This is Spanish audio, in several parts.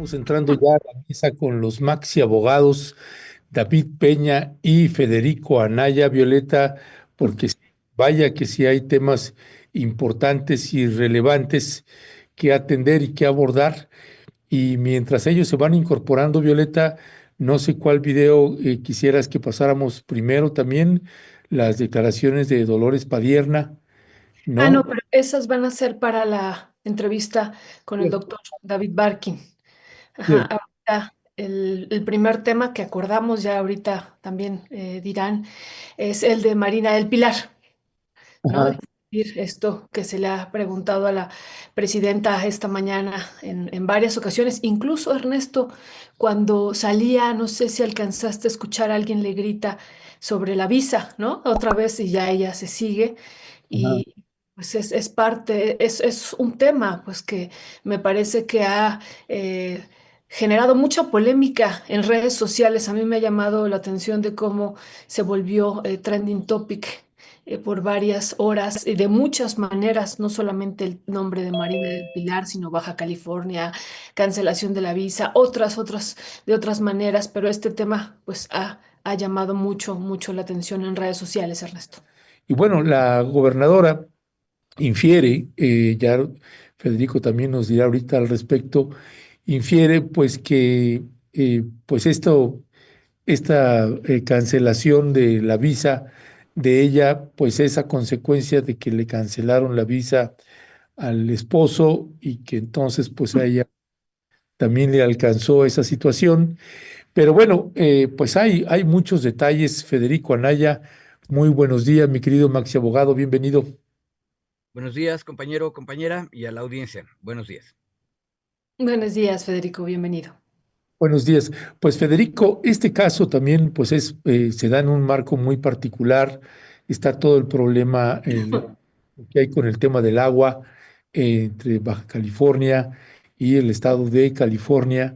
Estamos entrando ya a la mesa con los maxi abogados David Peña y Federico Anaya, Violeta, porque vaya que sí hay temas importantes y relevantes que atender y que abordar. Y mientras ellos se van incorporando, Violeta, no sé cuál video quisieras que pasáramos primero también, las declaraciones de Dolores Padierna, Ah, no, ¿no? pero esas van a ser para la entrevista con el Cierto, doctor David Barkin. Ajá, cierto. ahorita el primer tema que acordamos, ya ahorita también dirán, es el de Marina del Pilar, ¿no? Ajá, Discutir esto que se le ha preguntado a la presidenta esta mañana en varias ocasiones. Incluso Ernesto, cuando salía, no sé si alcanzaste a escuchar a alguien le grita sobre la visa, ¿no? Otra vez y ya ella se sigue. ajá. Y pues es parte, es un tema pues que me parece que ha generado mucha polémica en redes sociales. A mí me ha llamado la atención de cómo se volvió trending topic por varias horas y de muchas maneras, no solamente el nombre de Marina del Pilar, sino Baja California, cancelación de la visa, otras, de otras maneras, pero este tema pues ha llamado mucho la atención en redes sociales, Ernesto. Y bueno, la gobernadora infiere, ya Federico también nos dirá ahorita al respecto, infiere pues que pues esta cancelación de la visa de ella pues es a consecuencia de que le cancelaron la visa al esposo y que entonces pues a ella también le alcanzó esa situación. Pero bueno, pues hay muchos detalles. Federico Anaya, muy buenos días, mi querido Maxi Abogado, bienvenido. Buenos días, compañero, compañera, y a la audiencia. Buenos días. Buenos días, Federico, bienvenido. Buenos días. Pues Federico, este caso también pues se da en un marco muy particular. Está todo el problema que hay con el tema del agua entre Baja California y el estado de California,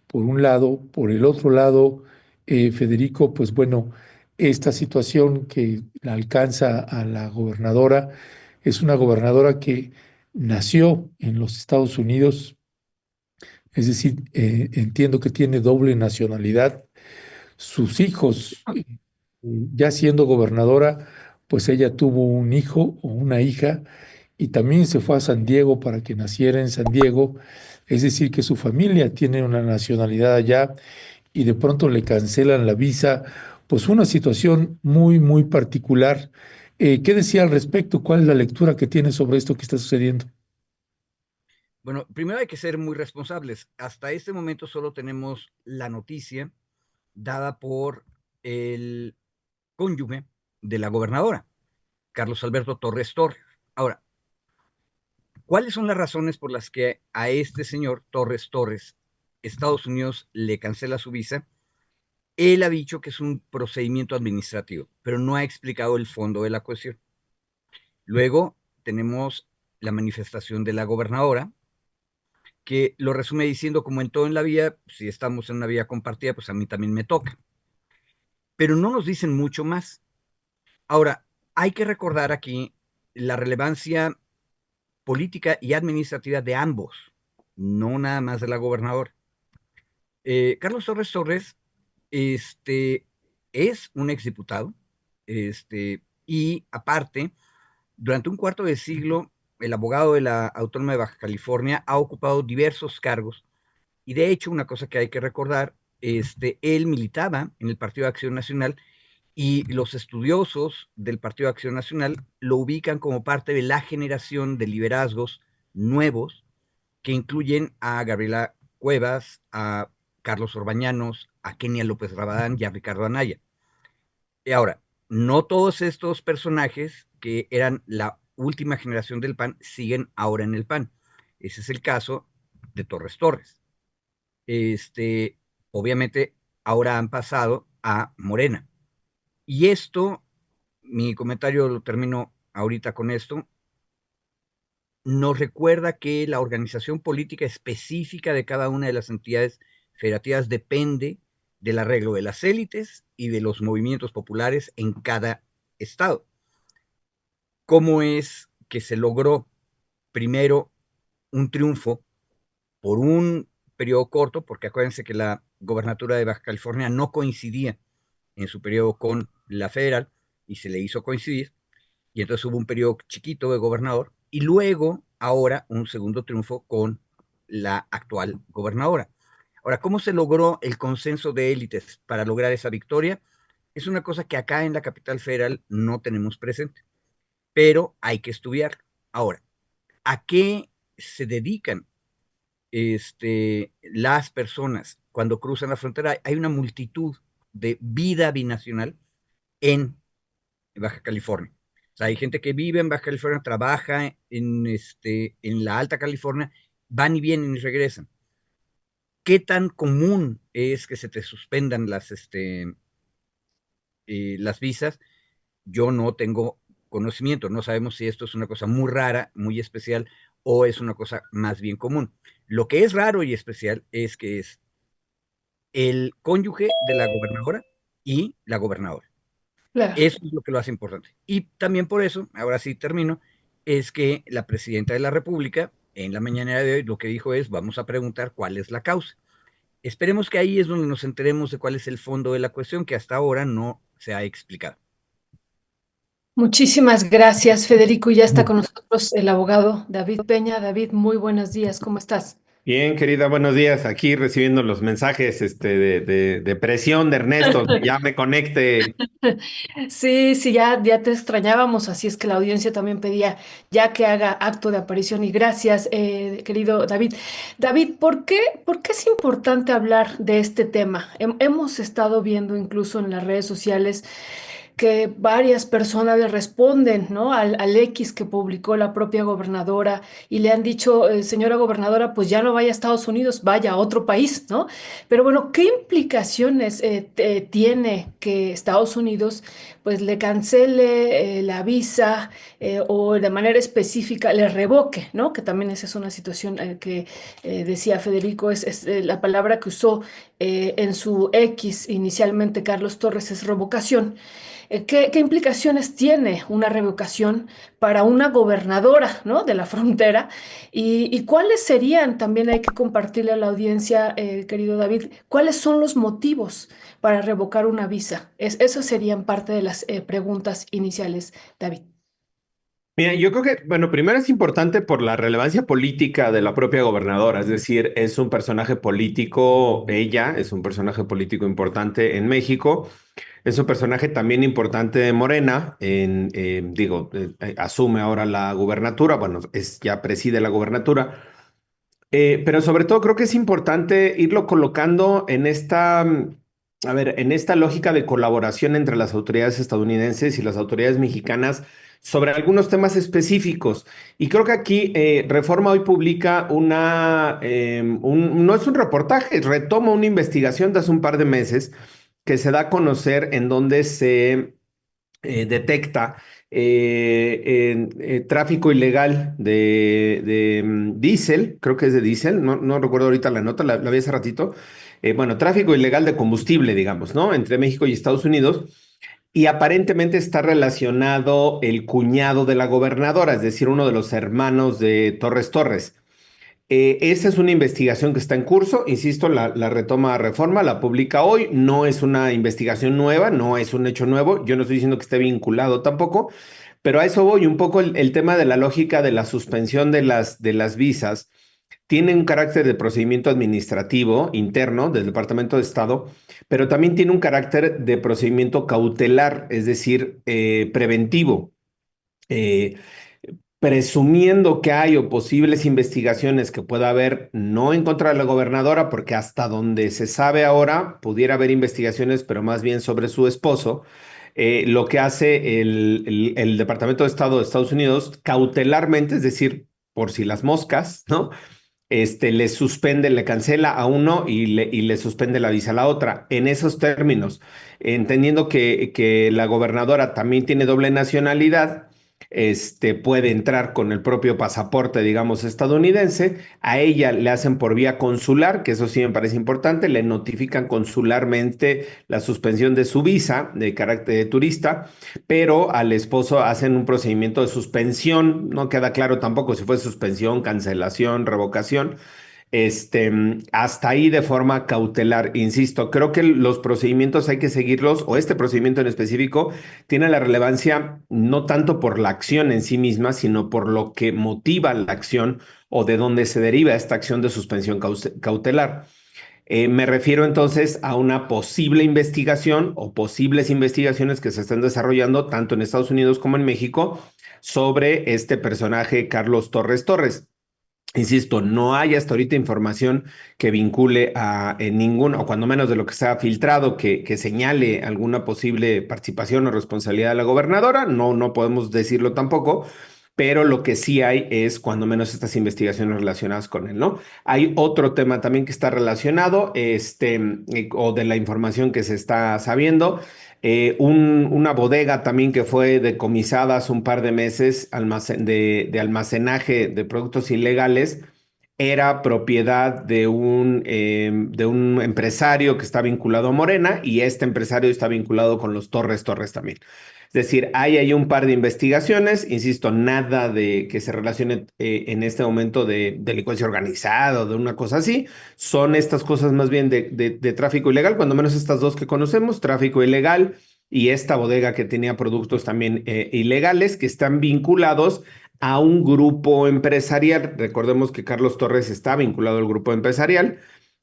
por un lado. Por el otro lado, Federico, pues bueno, esta situación que la alcanza a la gobernadora es una gobernadora que nació en los Estados Unidos, es decir, entiendo que tiene doble nacionalidad. Sus hijos, ya siendo gobernadora, pues ella tuvo un hijo o una hija y también se fue a San Diego para que naciera en San Diego. Es decir, que su familia tiene una nacionalidad allá y de pronto le cancelan la visa. Pues una situación muy particular. ¿Qué decía al respecto? ¿Cuál es la lectura que tiene sobre esto que está sucediendo? Bueno, primero hay que ser muy responsables. Hasta este momento solo tenemos la noticia dada por el cónyuge de la gobernadora, Carlos Alberto Torres Torres. Ahora, ¿cuáles son las razones por las que a este señor Torres Torres Estados Unidos le cancela su visa? Él ha dicho que es un procedimiento administrativo, pero no ha explicado el fondo de la cuestión. Luego tenemos la manifestación de la gobernadora, que lo resume diciendo, como en todo en la vida, si estamos en una vía compartida, pues a mí también me toca. Pero no nos dicen mucho más. Ahora, hay que recordar aquí la relevancia política y administrativa de ambos, no nada más de la gobernadora. Carlos Torres Torres es un exdiputado, y aparte, durante un cuarto de siglo, el abogado de la Autónoma de Baja California ha ocupado diversos cargos. Y de hecho, una cosa que hay que recordar, él militaba en el Partido de Acción Nacional y los estudiosos del Partido de Acción Nacional lo ubican como parte de la generación de liderazgos nuevos que incluyen a Gabriela Cuevas, a Carlos Orbañanos, a Kenia López Rabadán y a Ricardo Anaya. Y ahora, no todos estos personajes que eran la última generación del PAN siguen ahora en el PAN. Ese es el caso de Torres Torres. este, Obviamente ahora han pasado a Morena. Y esto, mi comentario lo termino ahorita con esto, nos recuerda que la organización política específica de cada una de las entidades federativas depende del arreglo de las élites y de los movimientos populares en cada estado. ¿Cómo es que se logró primero un triunfo por un periodo corto, porque acuérdense que la gobernatura de Baja California no coincidía en su periodo con la federal y se le hizo coincidir, y entonces hubo un periodo chiquito de gobernador y luego ahora un segundo triunfo con la actual gobernadora. Ahora, ¿cómo se logró el consenso de élites para lograr esa victoria? Es una cosa que acá en la capital federal no tenemos presente, pero hay que estudiar. Ahora, ¿a qué se dedican las personas cuando cruzan la frontera? Hay una multitud de vida binacional en Baja California. O sea, hay gente que vive en Baja California, trabaja en la Alta California, van y vienen y regresan. ¿Qué tan común es que se te suspendan las visas? Yo no tengo conocimiento, no sabemos si esto es una cosa muy rara, muy especial, o es una cosa más bien común. Lo que es raro y especial es que es el cónyuge de la gobernadora y la gobernadora. Claro. Eso es lo que lo hace importante. Y también por eso, ahora sí termino, es que la presidenta de la República, en la mañana de hoy, lo que dijo es, vamos a preguntar cuál es la causa. Esperemos que ahí es donde nos enteremos de cuál es el fondo de la cuestión, que hasta ahora no se ha explicado. Muchísimas gracias, Federico. Ya está con nosotros el abogado David Peña. David, muy buenos días. ¿Cómo estás? Bien, querida, buenos días. Aquí recibiendo los mensajes de presión de Ernesto, que ya me conecte. Sí, sí, ya te extrañábamos, así es que la audiencia también pedía ya que haga acto de aparición y gracias, querido David. David, ¿por qué es importante hablar de este tema? Hemos estado viendo incluso en las redes sociales que varias personas le responden, ¿no? Al X que publicó la propia gobernadora y le han dicho, señora gobernadora, pues ya no vaya a Estados Unidos, vaya a otro país, ¿no? Pero bueno, ¿qué implicaciones tiene que Estados Unidos pues le cancele la visa o de manera específica le revoque, ¿no? Que también esa es una situación que decía Federico, es la palabra que usó en su X inicialmente Carlos Torres es revocación. ¿Qué implicaciones tiene una revocación para una gobernadora, ¿no? De la frontera? Y cuáles serían, también hay que compartirle a la audiencia, querido David, cuáles son los motivos para revocar una visa? Esas serían parte de las preguntas iniciales, David. Mira, yo creo que, bueno, primero es importante por la relevancia política de la propia gobernadora, es decir, es un personaje político, ella es un personaje político importante en México, es un personaje también importante de Morena, asume ahora la gubernatura, bueno, ya preside la gubernatura. Pero sobre todo creo que es importante irlo colocando en en esta lógica de colaboración entre las autoridades estadounidenses y las autoridades mexicanas sobre algunos temas específicos. Y creo que aquí Reforma hoy publica no es un reportaje, retoma una investigación de hace un par de meses que se da a conocer en donde se detecta tráfico ilegal de diésel, creo que es de diésel, no recuerdo ahorita la nota, la vi hace ratito. Bueno, tráfico ilegal de combustible, digamos, ¿no? Entre México y Estados Unidos. Y aparentemente está relacionado el cuñado de la gobernadora, es decir, uno de los hermanos de Torres Torres. Esa es una investigación que está en curso, insisto, la retoma Reforma, la publica hoy, no es una investigación nueva, no es un hecho nuevo, yo no estoy diciendo que esté vinculado tampoco, pero a eso voy, un poco el tema de la lógica de la suspensión de las visas tiene un carácter de procedimiento administrativo interno del Departamento de Estado, pero también tiene un carácter de procedimiento cautelar, es decir, preventivo. Eh, Presumiendo que hay o posibles investigaciones que pueda haber, no en contra de la gobernadora, porque hasta donde se sabe ahora, pudiera haber investigaciones, pero más bien sobre su esposo, lo que hace el Departamento de Estado de Estados Unidos cautelarmente, es decir, por si las moscas, ¿no? Le suspende, le cancela a uno y le suspende la visa a la otra. En esos términos, entendiendo que la gobernadora también tiene doble nacionalidad, puede entrar con el propio pasaporte, digamos, estadounidense. A ella le hacen por vía consular, que eso sí me parece importante, le notifican consularmente la suspensión de su visa de carácter de turista, pero al esposo hacen un procedimiento de suspensión, no queda claro tampoco si fue suspensión, cancelación, revocación, hasta ahí de forma cautelar. Insisto, creo que los procedimientos hay que seguirlos, o este procedimiento en específico tiene la relevancia no tanto por la acción en sí misma, sino por lo que motiva la acción o de dónde se deriva esta acción de suspensión cautelar. Me refiero entonces a una posible investigación o posibles investigaciones que se están desarrollando tanto en Estados Unidos como en México sobre este personaje Carlos Torres Torres. Insisto, no hay hasta ahorita información que vincule a ningún, o cuando menos de lo que se ha filtrado, que señale alguna posible participación o responsabilidad de la gobernadora. No, no podemos decirlo tampoco, pero lo que sí hay es cuando menos estas investigaciones relacionadas con él, ¿no? Hay otro tema también que está relacionado, o de la información que se está sabiendo. Una bodega también que fue decomisada hace un par de meses de almacenaje de productos ilegales era propiedad de un empresario que está vinculado a Morena y este empresario está vinculado con los Torres Torres también. Es decir, hay ahí un par de investigaciones, insisto, nada de que se relacione en este momento de delincuencia organizada o de una cosa así. Son estas cosas más bien de tráfico ilegal, cuando menos estas dos que conocemos, tráfico ilegal y esta bodega que tenía productos también ilegales que están vinculados a un grupo empresarial. Recordemos que Carlos Torres está vinculado al grupo empresarial.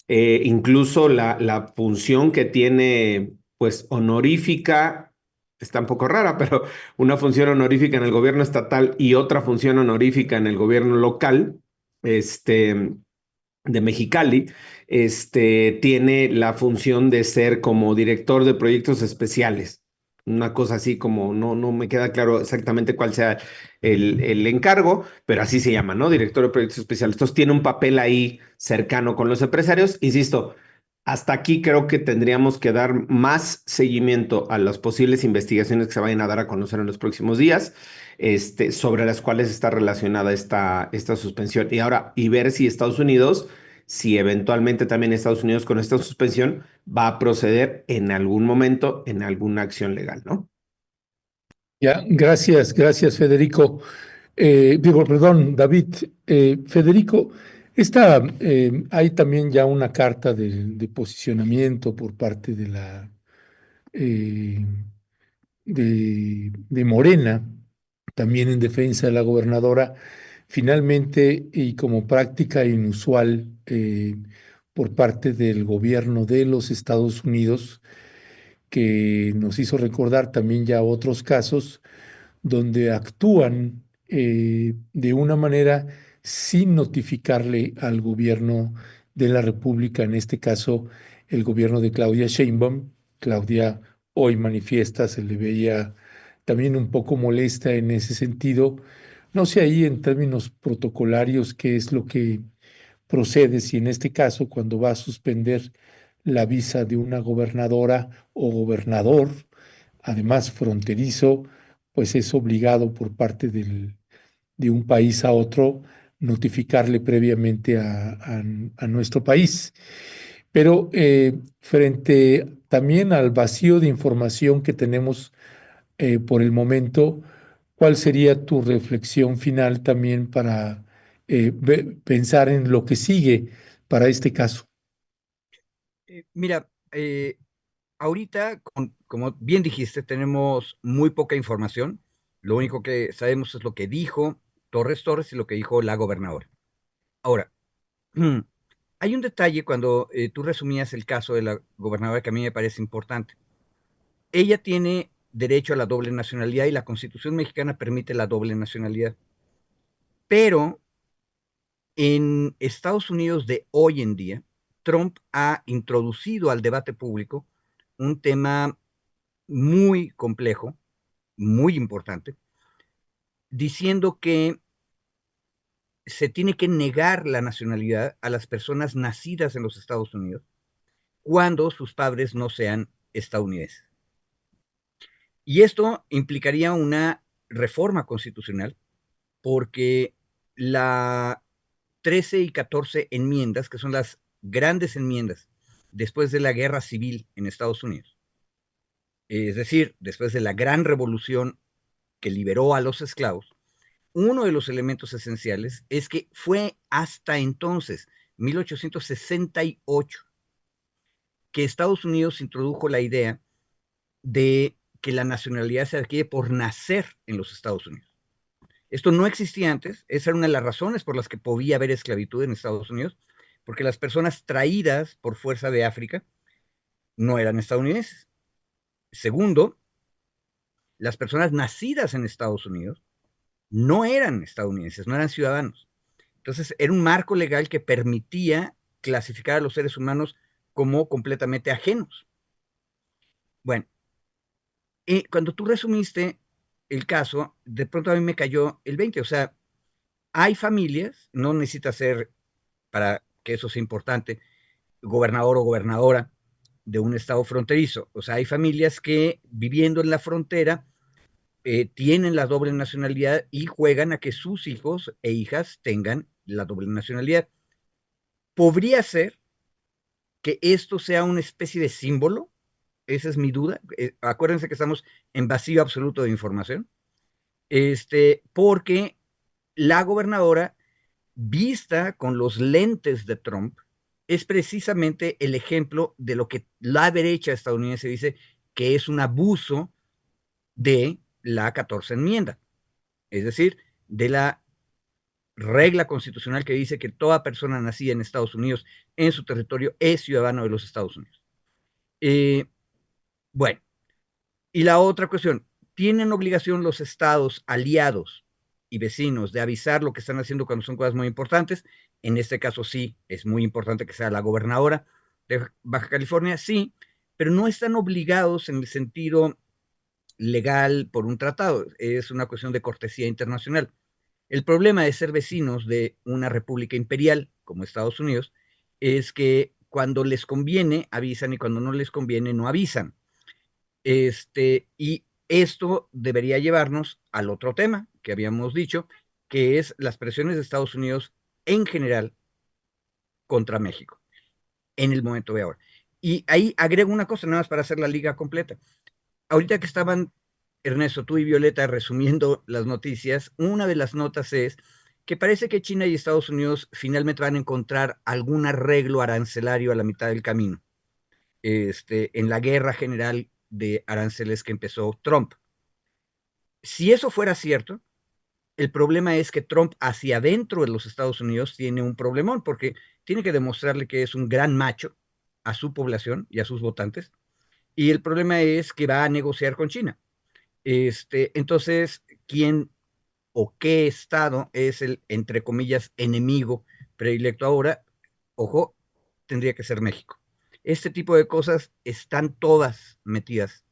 Incluso la función que tiene, pues honorífica, está un poco rara, pero una función honorífica en el gobierno estatal y otra función honorífica en el gobierno local, de Mexicali, tiene la función de ser como director de proyectos especiales. Una cosa así como, no me queda claro exactamente cuál sea el encargo, pero así se llama, ¿no? Director de proyectos especiales. Entonces tiene un papel ahí cercano con los empresarios. Insisto, hasta aquí creo que tendríamos que dar más seguimiento a las posibles investigaciones que se vayan a dar a conocer en los próximos días, sobre las cuales está relacionada esta suspensión. Y ahora, y ver si Estados Unidos, si eventualmente también Estados Unidos con esta suspensión va a proceder en algún momento en alguna acción legal, ¿no? Ya, gracias, Federico. Perdón, David. Federico, hay también ya una carta de posicionamiento por parte eh, de Morena, también en defensa de la gobernadora. Finalmente, y como práctica inusual por parte del gobierno de los Estados Unidos, que nos hizo recordar también ya otros casos donde actúan de una manera sin notificarle al gobierno de la República, en este caso el gobierno de Claudia Sheinbaum. Claudia hoy manifiesta, se le veía también un poco molesta en ese sentido. No sé ahí en términos protocolarios qué es lo que procede, si en este caso cuando va a suspender la visa de una gobernadora o gobernador, además fronterizo, pues es obligado por parte de un país a otro notificarle previamente a nuestro país. Pero frente también al vacío de información que tenemos por el momento, ¿cuál sería tu reflexión final también para pensar en lo que sigue para este caso? Mira, ahorita, como bien dijiste, tenemos muy poca información. Lo único que sabemos es lo que dijo Torres Torres y lo que dijo la gobernadora. Ahora, hay un detalle cuando tú resumías el caso de la gobernadora que a mí me parece importante. Ella tiene derecho a la doble nacionalidad y la Constitución mexicana permite la doble nacionalidad. Pero en Estados Unidos de hoy en día, Trump ha introducido al debate público un tema muy complejo, muy importante, diciendo que se tiene que negar la nacionalidad a las personas nacidas en los Estados Unidos cuando sus padres no sean estadounidenses. Y esto implicaría una reforma constitucional porque la 13 y 14 enmiendas, que son las grandes enmiendas después de la guerra civil en Estados Unidos, es decir, después de la gran revolución que liberó a los esclavos, uno de los elementos esenciales es que fue hasta entonces 1868, que Estados Unidos introdujo la idea de que la nacionalidad se adquiere por nacer en los Estados Unidos. Esto no existía antes, esa era una de las razones por las que podía haber esclavitud en Estados Unidos, porque las personas traídas por fuerza de África no eran estadounidenses. Segundo, las personas nacidas en Estados Unidos no eran estadounidenses, no eran ciudadanos. Entonces, era un marco legal que permitía clasificar a los seres humanos como completamente ajenos. Bueno, cuando tú resumiste el caso, de pronto a mí me cayó el 20. O sea, hay familias, no necesita ser, para que eso sea importante, gobernador o gobernadora de un estado fronterizo. O sea, hay familias que viviendo en la frontera tienen la doble nacionalidad y juegan a que sus hijos e hijas tengan la doble nacionalidad. Podría ser que esto sea una especie de símbolo, esa es mi duda. Acuérdense que estamos en vacío absoluto de información, porque la gobernadora, vista con los lentes de Trump, es precisamente el ejemplo de lo que la derecha estadounidense dice que es un abuso de la 14 enmienda, es decir, de la regla constitucional que dice que toda persona nacida en Estados Unidos, en su territorio, es ciudadano de los Estados Unidos. Bueno, y la otra cuestión, ¿tienen obligación los estados aliados y vecinos de avisar lo que están haciendo cuando son cosas muy importantes? En este caso sí, es muy importante que sea la gobernadora de Baja California, sí, pero no están obligados en el sentido legal por un tratado, es una cuestión de cortesía internacional. El problema de ser vecinos de una república imperial como Estados Unidos es que cuando les conviene avisan y cuando no les conviene no avisan. Y esto debería llevarnos al otro tema que habíamos dicho, que es las presiones de Estados Unidos en general contra México en el momento de ahora. Y ahí agrego una cosa, nada más para hacer la liga completa. Ahorita que estaban Ernesto, tú y Violeta resumiendo las noticias, una de las notas es que parece que China y Estados Unidos finalmente van a encontrar algún arreglo arancelario a la mitad del camino, en la guerra general de aranceles que empezó Trump. Si eso fuera cierto, el problema es que Trump hacia adentro de los Estados Unidos tiene un problemón, porque tiene que demostrarle que es un gran macho a su población y a sus votantes, y el problema es que va a negociar con China. Entonces, ¿quién o qué estado es el, entre comillas, enemigo predilecto ahora? Ojo, tendría que ser México. Este tipo de cosas están todas metidas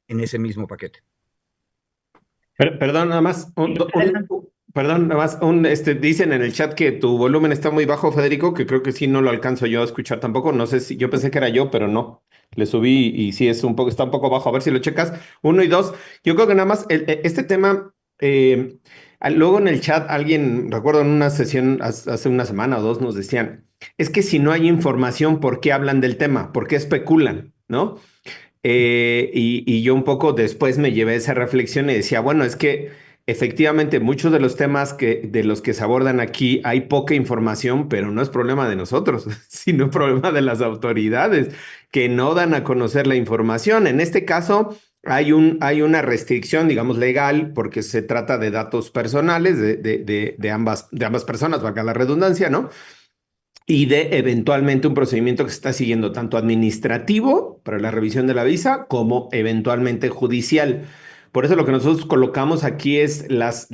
en ese mismo paquete. Perdón, nada más, perdón, nada más, dicen en el chat que tu volumen está muy bajo, Federico, que creo que sí no lo alcanzo yo a escuchar tampoco. No sé si yo pensé que era yo, pero no. Le subí y sí es un poco, está un poco bajo. A ver si lo checas. Uno y dos. Yo creo que nada más este tema. Luego en el chat alguien, recuerdo en una sesión hace una semana o dos, nos decían, es que si no hay información, ¿por qué hablan del tema? ¿Por qué especulan? ¿No? Y yo un poco después me llevé esa reflexión y decía, bueno, es que efectivamente muchos de los temas de los que se abordan aquí hay poca información, pero no es problema de nosotros, sino problema de las autoridades que no dan a conocer la información. En este caso, hay una restricción, digamos, legal, porque se trata de datos personales de ambas personas, valga la redundancia, ¿no? Y de eventualmente un procedimiento que se está siguiendo tanto administrativo para la revisión de la visa como eventualmente judicial. Por eso lo que nosotros colocamos aquí es las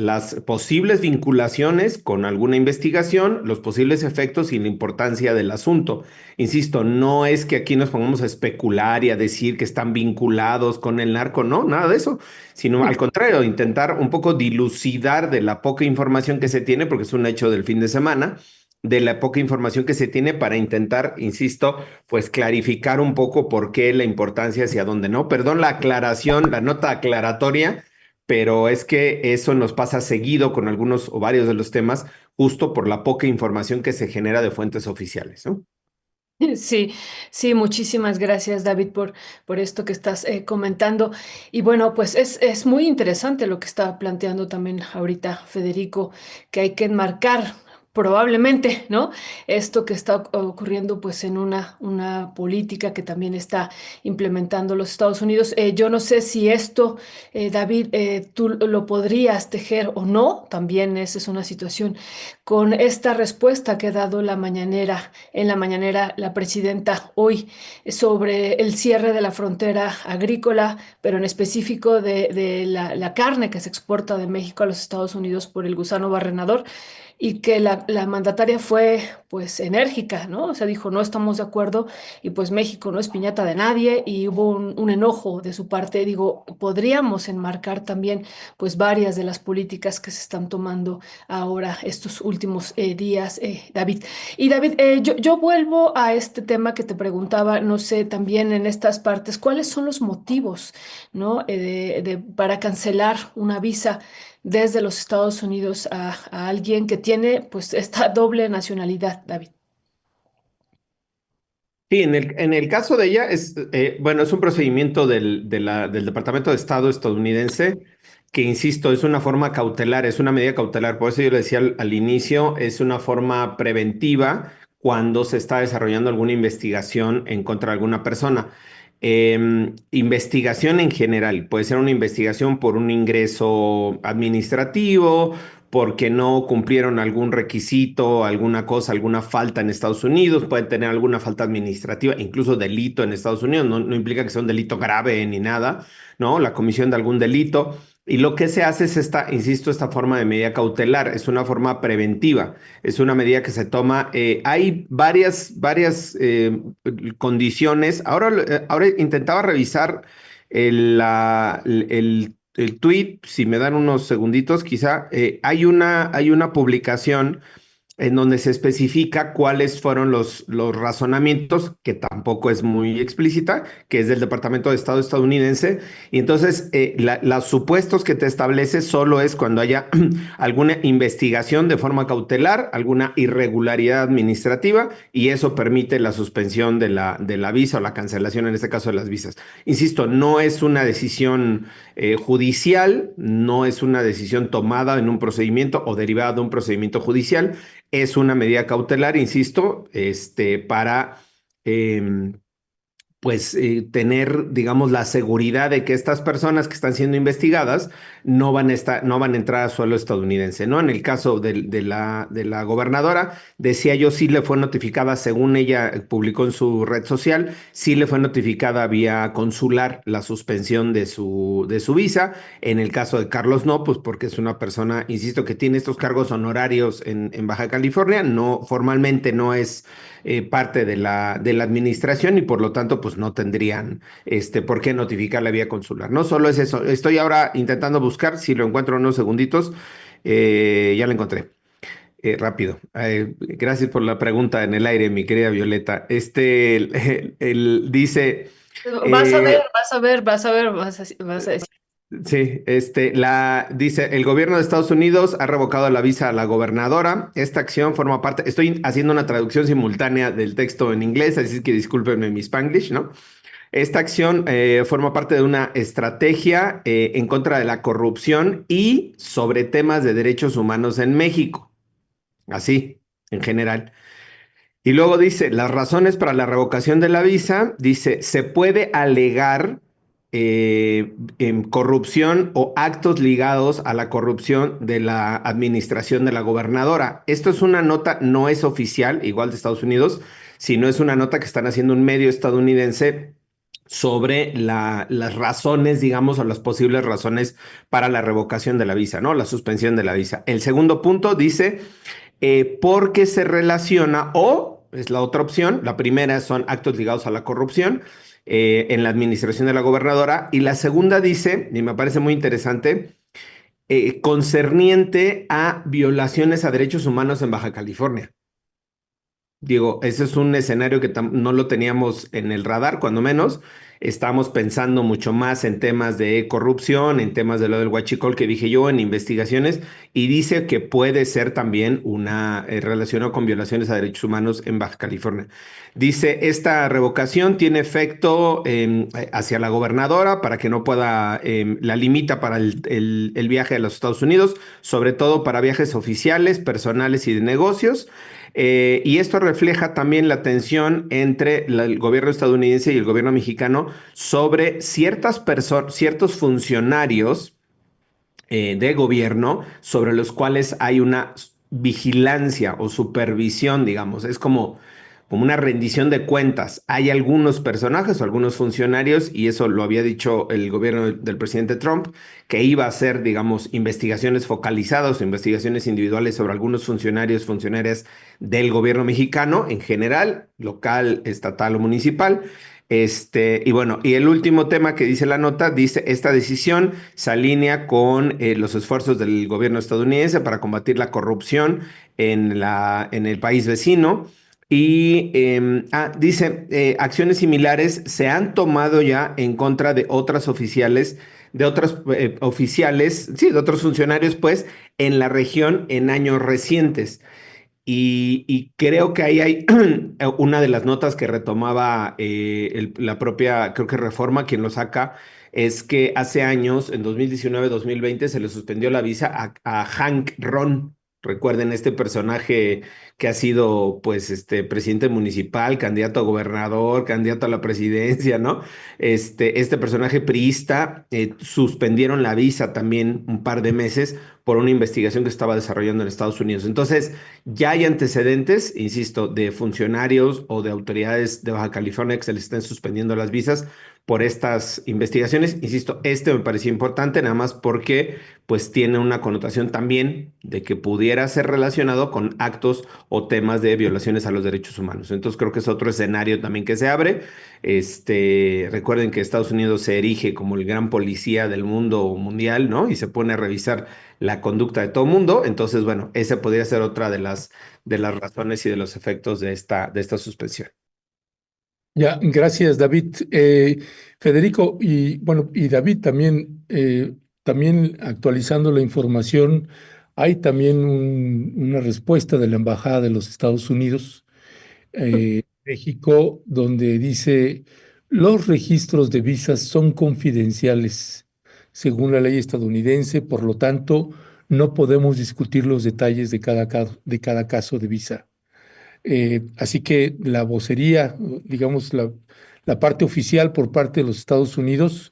posibles vinculaciones con alguna investigación, los posibles efectos y la importancia del asunto. Insisto, no es que aquí nos pongamos a especular y a decir que están vinculados con el narco, no, nada de eso, sino al contrario, intentar un poco dilucidar de la poca información que se tiene, porque es un hecho del fin de semana, de la poca información que se tiene para intentar, insisto, pues clarificar un poco por qué la importancia hacia dónde, ¿no? Perdón la aclaración, la nota aclaratoria, pero es que eso nos pasa seguido con algunos o varios de los temas, justo por la poca información que se genera de fuentes oficiales, ¿no? Sí, sí, muchísimas gracias, David, por esto que estás comentando. Y bueno, pues es muy interesante lo que estaba planteando también ahorita Federico, que hay que enmarcar Probablemente, ¿no? Esto que está ocurriendo pues en una política que también está implementando los Estados Unidos. Yo no sé si esto, David, tú lo podrías tejer o no, también esa es una situación, con esta respuesta que ha dado en la mañanera la presidenta hoy sobre el cierre de la frontera agrícola, pero en específico de la carne que se exporta de México a los Estados Unidos por el gusano barrenador y que la mandataria fue pues enérgica, ¿no? O sea, dijo, no estamos de acuerdo y pues México no es piñata de nadie y hubo un enojo de su parte. Digo, podríamos enmarcar también pues varias de las políticas que se están tomando ahora estos últimos días, David. Y David, yo vuelvo a este tema que te preguntaba, no sé, también en estas partes, ¿cuáles son los motivos, ¿no? Para cancelar una visa desde los Estados Unidos a alguien que tiene pues esta doble nacionalidad, David? Sí, en el caso de ella bueno, es un procedimiento del Departamento de Estado estadounidense que, insisto, es una forma cautelar, es una medida cautelar. Por eso yo le decía al inicio, es una forma preventiva cuando se está desarrollando alguna investigación en contra de alguna persona. Investigación en general, puede ser una investigación por un ingreso administrativo, porque no cumplieron algún requisito, alguna cosa, alguna falta en Estados Unidos, pueden tener alguna falta administrativa, incluso delito en Estados Unidos, no implica que sea un delito grave ni nada, ¿no? La comisión de algún delito. Y lo que se hace es insisto, esta forma de medida cautelar, es una forma preventiva, es una medida que se toma. Hay varias condiciones. Ahora intentaba revisar el tweet, si me dan unos segunditos, quizá. Hay una publicación en donde se especifica cuáles fueron los razonamientos, que tampoco es muy explícita, que es del Departamento de Estado estadounidense. Y entonces, los supuestos que te establece solo es cuando haya alguna investigación de forma cautelar, alguna irregularidad administrativa, y eso permite la suspensión de la visa o la cancelación, en este caso de las visas. Insisto, no es una decisión judicial, no es una decisión tomada en un procedimiento o derivada de un procedimiento judicial. Es una medida cautelar, insisto, para pues tener, digamos, la seguridad de que estas personas que están siendo investigadas no van a entrar a suelo estadounidense, ¿no? En el caso de la gobernadora, decía yo, sí le fue notificada, según ella publicó en su red social, sí le fue notificada vía consular la suspensión de su visa. En el caso de Carlos no, pues porque es una persona, insisto, que tiene estos cargos honorarios en Baja California, no, formalmente no es parte de la administración, y por lo tanto pues no tendrían por qué notificar la vía consular. No solo es eso, estoy ahora intentando buscar, si lo encuentro en unos segunditos. Ya lo encontré. Rápido. Gracias por la pregunta en el aire, mi querida Violeta. Dice... Vas a ver, eh, vas a ver, vas a ver, vas a decir. Sí, dice, el gobierno de Estados Unidos ha revocado la visa a la gobernadora. Esta acción forma parte, estoy haciendo una traducción simultánea del texto en inglés, así que discúlpenme mi Spanglish, ¿no? Esta acción forma parte de una estrategia en contra de la corrupción y sobre temas de derechos humanos en México, así, en general. Y luego dice, las razones para la revocación de la visa, dice, se puede alegar en corrupción o actos ligados a la corrupción de la administración de la gobernadora. Esto es una nota, no es oficial, igual de Estados Unidos, sino es una nota que están haciendo un medio estadounidense sobre las razones, digamos, o las posibles razones para la revocación de la visa, ¿no? La suspensión de la visa. El segundo punto dice porque se relaciona, o es la otra opción, la primera son actos ligados a la corrupción en la administración de la gobernadora, y la segunda dice, y me parece muy interesante, concerniente a violaciones a derechos humanos en Baja California. Digo, ese es un escenario que no lo teníamos en el radar, cuando menos. estamos pensando mucho más en temas de corrupción, en temas de lo del huachicol que dije yo, en investigaciones, y dice que puede ser también una relacionado con violaciones a derechos humanos en Baja California. Dice, esta revocación tiene efecto hacia la gobernadora para que no pueda, la limita para el viaje a los Estados Unidos, sobre todo para viajes oficiales, personales y de negocios. Y esto refleja también la tensión entre el gobierno estadounidense y el gobierno mexicano sobre ciertos funcionarios de gobierno sobre los cuales hay una vigilancia o supervisión, digamos. Es como una rendición de cuentas. Hay algunos personajes o algunos funcionarios, y eso lo había dicho el gobierno del presidente Trump, que iba a hacer, digamos, investigaciones focalizadas o investigaciones individuales sobre algunos funcionarios, funcionarias del gobierno mexicano en general, local, estatal o municipal. Y bueno, y el último tema que dice la nota, dice, esta decisión se alinea con los esfuerzos del gobierno estadounidense para combatir la corrupción en el país vecino. Y dice, acciones similares se han tomado ya en contra de otras oficiales, sí, de otros funcionarios, pues, en la región en años recientes. Y creo que ahí hay una de las notas que retomaba la propia, creo que Reforma, quien lo saca, es que hace años, en 2019-2020, se le suspendió la visa a Hank Ron. Recuerden este personaje que ha sido, pues, presidente municipal, candidato a gobernador, candidato a la presidencia, ¿no? Este personaje priista, suspendieron la visa también un par de meses por una investigación que estaba desarrollando en Estados Unidos. Entonces, ya hay antecedentes, insisto, de funcionarios o de autoridades de Baja California que se les están suspendiendo las visas por estas investigaciones. Insisto, me parecía importante nada más porque pues tiene una connotación también de que pudiera ser relacionado con actos o temas de violaciones a los derechos humanos. Entonces creo que es otro escenario también que se abre. Recuerden que Estados Unidos se erige como el gran policía del mundo mundial, ¿no? Y se pone a revisar la conducta de todo mundo. Entonces, bueno, esa podría ser otra de las razones y de los efectos de esta suspensión. Ya, gracias, David. Federico, y bueno, y David también actualizando la información, hay también una respuesta de la Embajada de los Estados Unidos, México, donde dice, los registros de visas son confidenciales, según la ley estadounidense, por lo tanto, no podemos discutir los detalles de cada caso de visa. Así que la vocería, digamos, la parte oficial por parte de los Estados Unidos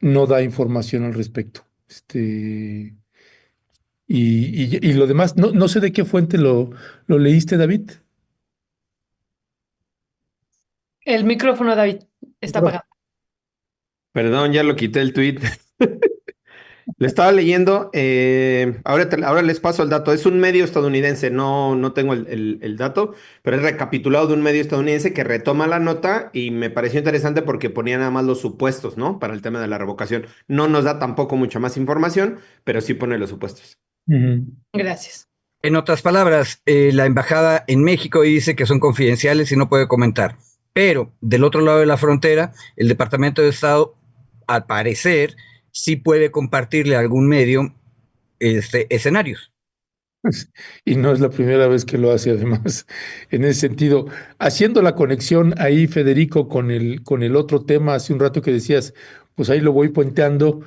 no da información al respecto. Y lo demás, no sé de qué fuente lo leíste, David. El micrófono, David, está apagado. Perdón, ya lo quité el tweet. Lo estaba leyendo, ahora les paso el dato. Es un medio estadounidense, no tengo el dato, pero es recapitulado de un medio estadounidense que retoma la nota y me pareció interesante porque ponía nada más los supuestos, ¿no? Para el tema de la revocación. No nos da tampoco mucha más información, pero sí pone los supuestos. Ujú. Gracias. En otras palabras, la embajada en México dice que son confidenciales y no puede comentar. Pero del otro lado de la frontera, el Departamento de Estado, al parecer, sí puede compartirle a algún medio escenarios. Y no es la primera vez que lo hace, además, en ese sentido. Haciendo la conexión ahí, Federico, con el otro tema, hace un rato que decías, pues ahí lo voy puenteando.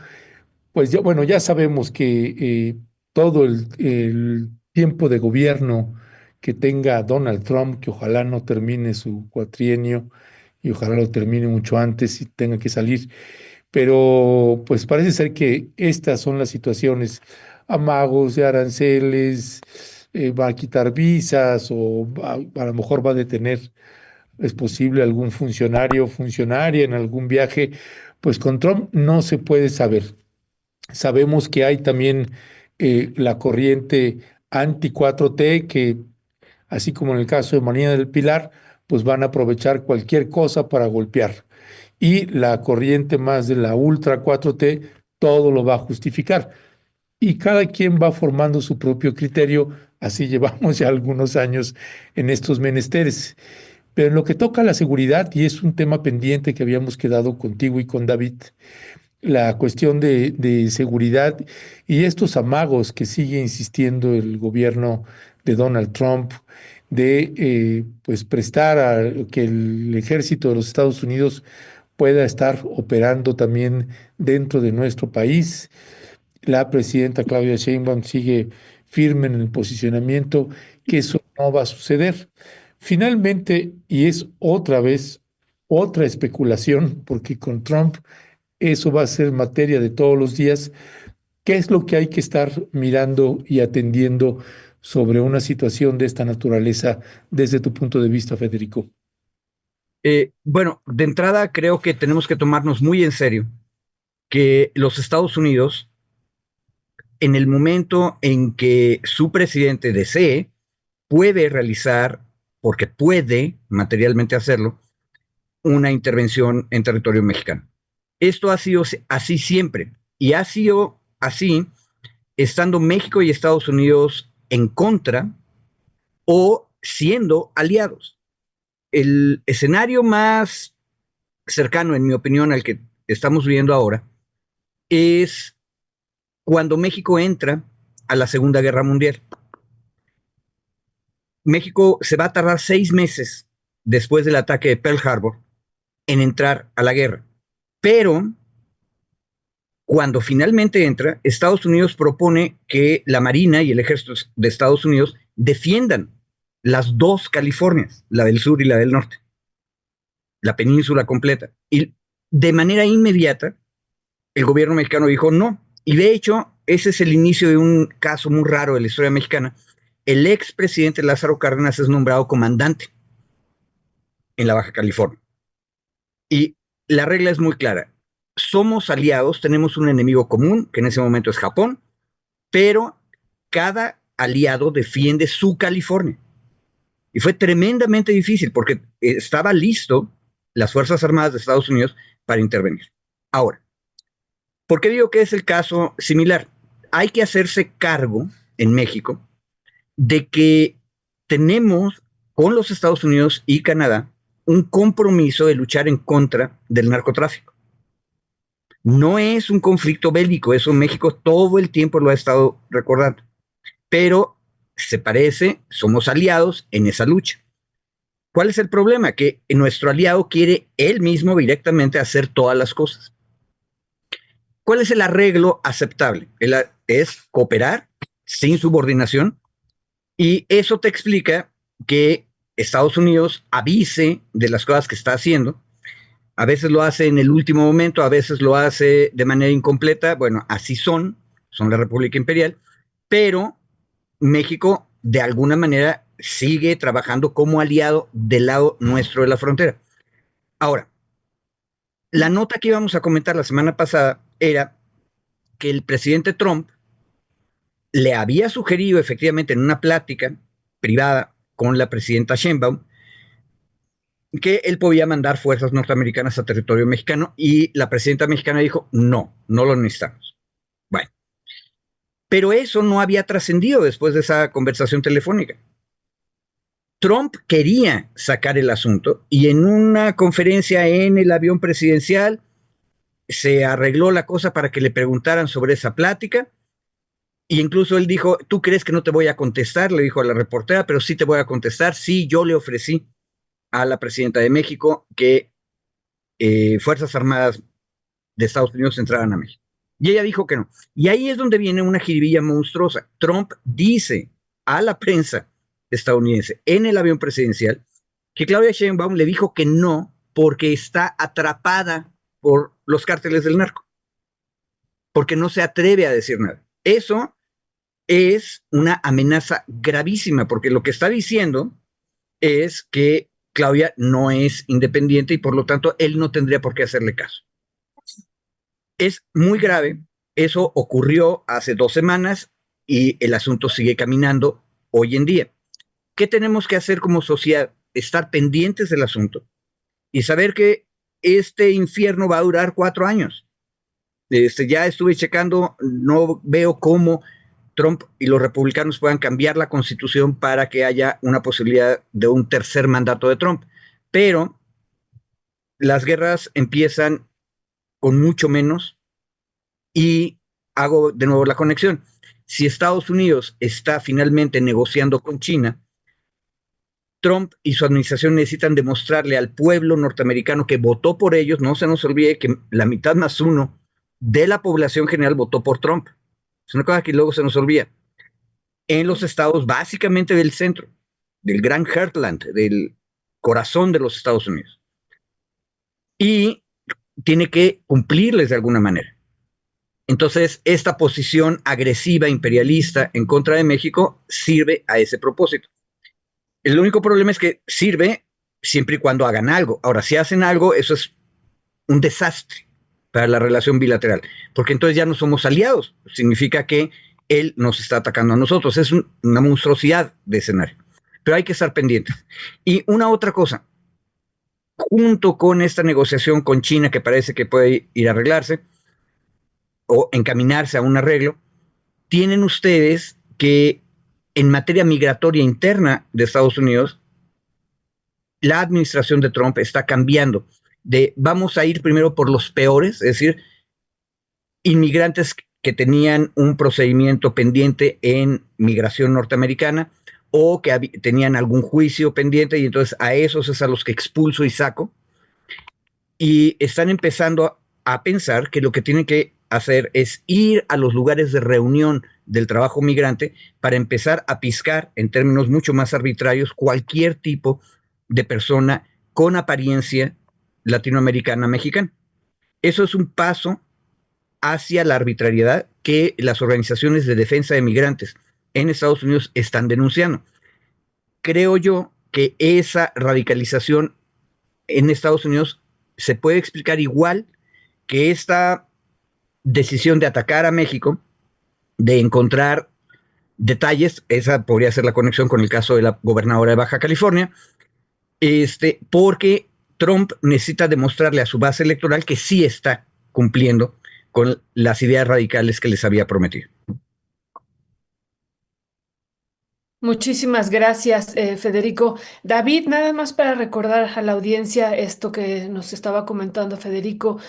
Pues ya, bueno, ya sabemos que todo el tiempo de gobierno que tenga Donald Trump, que ojalá no termine su cuatrienio y ojalá lo termine mucho antes y tenga que salir, pero pues parece ser que estas son las situaciones, amagos de aranceles, va a quitar visas o a lo mejor va a detener, es posible, algún funcionario o funcionaria en algún viaje, pues con Trump no se puede saber. Sabemos que hay también la corriente anti-4T que, así como en el caso de María del Pilar, pues van a aprovechar cualquier cosa para golpear. Y la corriente más de la ultra 4T todo lo va a justificar. Y cada quien va formando su propio criterio. Así llevamos ya algunos años en estos menesteres. Pero en lo que toca a la seguridad, y es un tema pendiente que habíamos quedado contigo y con David, la cuestión de seguridad y estos amagos que sigue insistiendo el gobierno de Donald Trump de pues prestar a que el ejército de los Estados Unidos pueda estar operando también dentro de nuestro país. La presidenta Claudia Sheinbaum sigue firme en el posicionamiento que eso no va a suceder. Finalmente, y es otra vez otra especulación, porque con Trump eso va a ser materia de todos los días. ¿Qué es lo que hay que estar mirando y atendiendo sobre una situación de esta naturaleza desde tu punto de vista, Federico? Bueno, de entrada creo que tenemos que tomarnos muy en serio que los Estados Unidos, en el momento en que su presidente desee, puede realizar, porque puede materialmente hacerlo, una intervención en territorio mexicano. Esto ha sido así siempre y ha sido así estando México y Estados Unidos en contra o siendo aliados. El escenario más cercano, en mi opinión, al que estamos viviendo ahora, es cuando México entra a la Segunda Guerra Mundial. México se va a tardar 6 meses después del ataque de Pearl Harbor en entrar a la guerra. Pero cuando finalmente entra, Estados Unidos propone que la Marina y el Ejército de Estados Unidos defiendan las dos Californias, la del sur y la del norte, la península completa. Y de manera inmediata, el gobierno mexicano dijo no. Y de hecho, ese es el inicio de un caso muy raro de la historia mexicana. El expresidente Lázaro Cárdenas es nombrado comandante en la Baja California. Y la regla es muy clara. Somos aliados, tenemos un enemigo común, que en ese momento es Japón, pero cada aliado defiende su California. Y fue tremendamente difícil porque estaba listo las Fuerzas Armadas de Estados Unidos para intervenir. Ahora, ¿por qué digo que es el caso similar? Hay que hacerse cargo en México de que tenemos con los Estados Unidos y Canadá un compromiso de luchar en contra del narcotráfico. No es un conflicto bélico, eso México todo el tiempo lo ha estado recordando, pero se parece, somos aliados en esa lucha. ¿Cuál es el problema? Que nuestro aliado quiere él mismo directamente hacer todas las cosas. ¿Cuál es el arreglo aceptable? Es cooperar sin subordinación y eso te explica que Estados Unidos avise de las cosas que está haciendo. A veces lo hace en el último momento, a veces lo hace de manera incompleta. Bueno, así son la República Imperial, pero México de alguna manera sigue trabajando como aliado del lado nuestro de la frontera. Ahora, la nota que íbamos a comentar la semana pasada era que el presidente Trump le había sugerido efectivamente en una plática privada con la presidenta Sheinbaum que él podía mandar fuerzas norteamericanas a territorio mexicano y la presidenta mexicana dijo, no, no lo necesitamos. Bueno, pero eso no había trascendido después de esa conversación telefónica. Trump quería sacar el asunto y en una conferencia en el avión presidencial se arregló la cosa para que le preguntaran sobre esa plática y incluso él dijo, ¿tú crees que no te voy a contestar? Le dijo a la reportera, pero sí te voy a contestar. Sí, yo le ofrecí a la presidenta de México que Fuerzas Armadas de Estados Unidos entraran a México. Y ella dijo que no. Y ahí es donde viene una jiribilla monstruosa. Trump dice a la prensa estadounidense en el avión presidencial que Claudia Sheinbaum le dijo que no porque está atrapada por los cárteles del narco, porque no se atreve a decir nada. Eso es una amenaza gravísima, porque lo que está diciendo es que Claudia no es independiente y por lo tanto él no tendría por qué hacerle caso. Es muy grave, eso ocurrió hace 2 semanas y el asunto sigue caminando hoy en día. ¿Qué tenemos que hacer como sociedad? Estar pendientes del asunto y saber que este infierno va a durar 4 años. Ya estuve checando, no veo cómo Trump y los republicanos puedan cambiar la constitución para que haya una posibilidad de un tercer mandato de Trump. pero las guerras empiezan con mucho menos y hago de nuevo la conexión. Si Estados Unidos está finalmente negociando con China, Trump y su administración necesitan demostrarle al pueblo norteamericano que votó por ellos. No se nos olvide que la mitad más uno de la población general votó por Trump. Es una cosa que luego se nos olvida. En los estados básicamente del centro, del gran heartland, del corazón de los Estados Unidos. Y tiene que cumplirles de alguna manera. Entonces, esta posición agresiva, imperialista en contra de México sirve a ese propósito. El único problema es que sirve siempre y cuando hagan algo. Ahora, si hacen algo, eso es un desastre para la relación bilateral, porque entonces ya no somos aliados. Significa que él nos está atacando a nosotros. Es una monstruosidad de escenario. Pero hay que estar pendientes. Y una otra cosa, junto con esta negociación con China, que parece que puede ir a arreglarse o encaminarse a un arreglo, tienen ustedes que en materia migratoria interna de Estados Unidos, la administración de Trump está cambiando de vamos a ir primero por los peores, es decir, inmigrantes que tenían un procedimiento pendiente en migración norteamericana o que tenían algún juicio pendiente y entonces a esos es a los que expulso y saco. Y están empezando a pensar que lo que tienen que hacer es ir a los lugares de reunión del trabajo migrante para empezar a piscar en términos mucho más arbitrarios cualquier tipo de persona con apariencia latinoamericana mexicana. Eso es un paso hacia la arbitrariedad que las organizaciones de defensa de migrantes en Estados Unidos están denunciando. Creo yo que esa radicalización en Estados Unidos se puede explicar igual que esta decisión de atacar a México, de encontrar detalles, esa podría ser la conexión con el caso de la gobernadora de Baja California, porque Trump necesita demostrarle a su base electoral que sí está cumpliendo con las ideas radicales que les había prometido. Muchísimas gracias, Federico. David, nada más para recordar a la audiencia esto que nos estaba comentando Federico.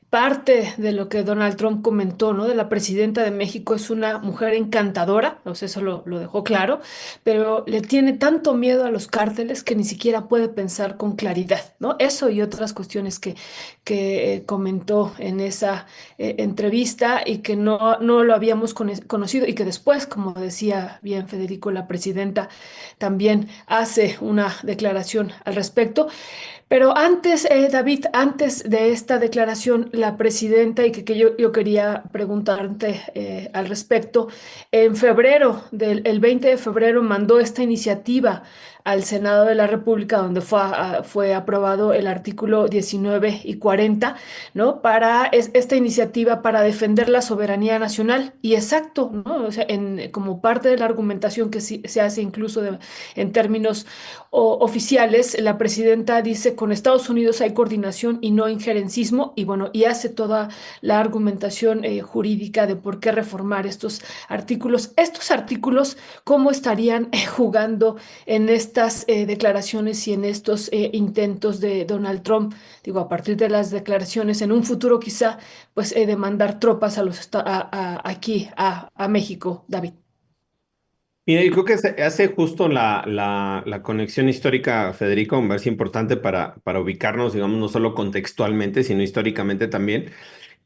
Parte de lo que Donald Trump comentó, ¿no? De la presidenta de México es una mujer encantadora, o sea, eso lo dejó claro, pero le tiene tanto miedo a los cárteles que ni siquiera puede pensar con claridad, ¿no? Eso y otras cuestiones que comentó en esa entrevista y que no lo habíamos conocido y que después, como decía bien Federico, la presidenta también hace una declaración al respecto. Pero antes, David, antes de esta declaración, la presidenta, y que yo quería preguntarte al respecto, en febrero, el 20 de febrero, mandó esta iniciativa al Senado de la República, donde fue aprobado el artículo 19 y 40, ¿no? Para esta iniciativa para defender la soberanía nacional. Y exacto, ¿no? O sea, como parte de la argumentación que se hace incluso en términos oficiales, la presidenta dice con Estados Unidos hay coordinación y no injerencismo y bueno, y hace toda la argumentación jurídica de por qué reformar estos artículos. Estos artículos, ¿cómo estarían jugando en estas declaraciones y en estos intentos de Donald Trump? Digo, a partir de las declaraciones, en un futuro quizá, pues de mandar tropas aquí a México, David. Mira, yo creo que se hace justo la conexión histórica, Federico, me parece importante para ubicarnos, digamos, no solo contextualmente, sino históricamente también.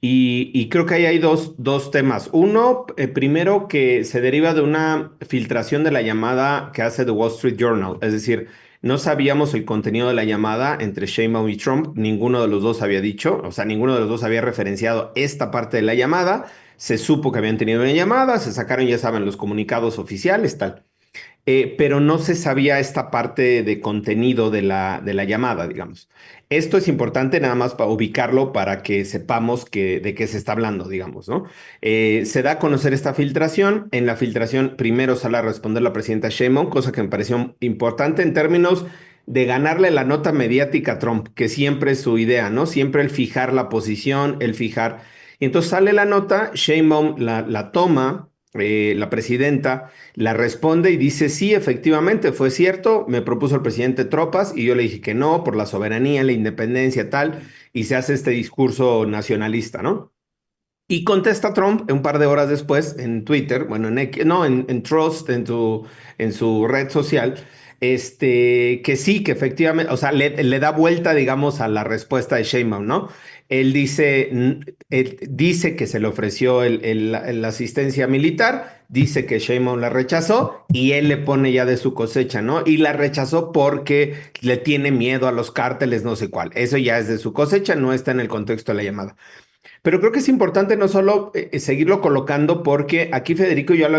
Y creo que ahí hay dos temas. Uno, primero, que se deriva de una filtración de la llamada que hace The Wall Street Journal. Es decir, no sabíamos el contenido de la llamada entre Sheinbaum y Trump. Ninguno de los dos había dicho, o sea, ninguno de los dos había referenciado esta parte de la llamada. Se supo que habían tenido una llamada, se sacaron, ya saben, los comunicados oficiales, tal. Pero no se sabía esta parte de contenido de la llamada, digamos. Esto es importante nada más para ubicarlo para que sepamos de qué se está hablando, digamos, ¿no? Se da a conocer esta filtración. En la filtración primero sale a responder la presidenta Sheinbaum, cosa que me pareció importante en términos de ganarle la nota mediática a Trump, que siempre es su idea, ¿no? Siempre el fijar la posición, el fijar. Y entonces sale la nota, Sheinbaum la toma la presidenta la responde y dice, sí, efectivamente, fue cierto, me propuso el presidente tropas y yo le dije que no, por la soberanía, la independencia, tal, y se hace este discurso nacionalista, ¿no? Y contesta Trump un par de horas después en Twitter, bueno, no, en Trust, en su red social, que sí, que efectivamente, o sea, le da vuelta, digamos, a la respuesta de Sheinbaum, ¿no? Él dice que se le ofreció la asistencia militar, dice que Sheinbaum la rechazó y él le pone ya de su cosecha, ¿no? Y la rechazó porque le tiene miedo a los cárteles, no sé cuál. Eso ya es de su cosecha, no está en el contexto de la llamada. Pero creo que es importante no solo seguirlo colocando, porque aquí Federico ya lo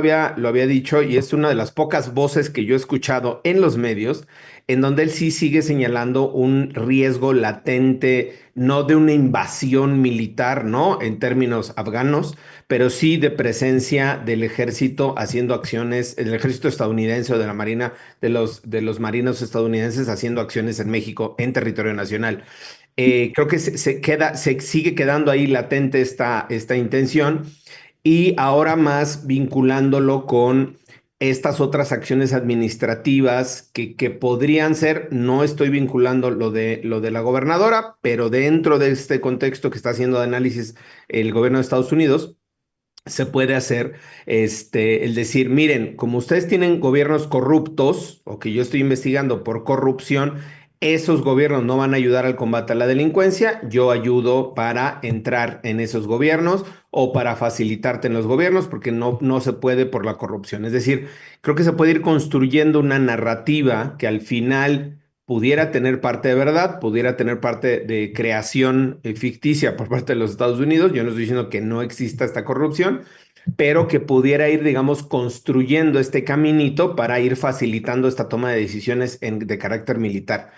había dicho y es una de las pocas voces que yo he escuchado en los medios, en donde él sí sigue señalando un riesgo latente, no de una invasión militar, ¿no? En términos afganos, pero sí de presencia del ejército haciendo acciones, el ejército estadounidense o de la Marina, de los marinos estadounidenses haciendo acciones en México, en territorio nacional. Creo que se sigue quedando ahí latente esta intención y ahora más vinculándolo con estas otras acciones administrativas que podrían ser, no estoy vinculando lo de la gobernadora, pero dentro de este contexto que está haciendo de análisis el gobierno de Estados Unidos, se puede hacer el decir, miren, como ustedes tienen gobiernos corruptos o que yo estoy investigando por corrupción, esos gobiernos no van a ayudar al combate a la delincuencia, yo ayudo para entrar en esos gobiernos o para facilitarte en los gobiernos porque no se puede por la corrupción. Es decir, creo que se puede ir construyendo una narrativa que al final pudiera tener parte de verdad, pudiera tener parte de creación ficticia por parte de los Estados Unidos. Yo no estoy diciendo que no exista esta corrupción, pero que pudiera ir, digamos, construyendo este caminito para ir facilitando esta toma de decisiones de carácter militar.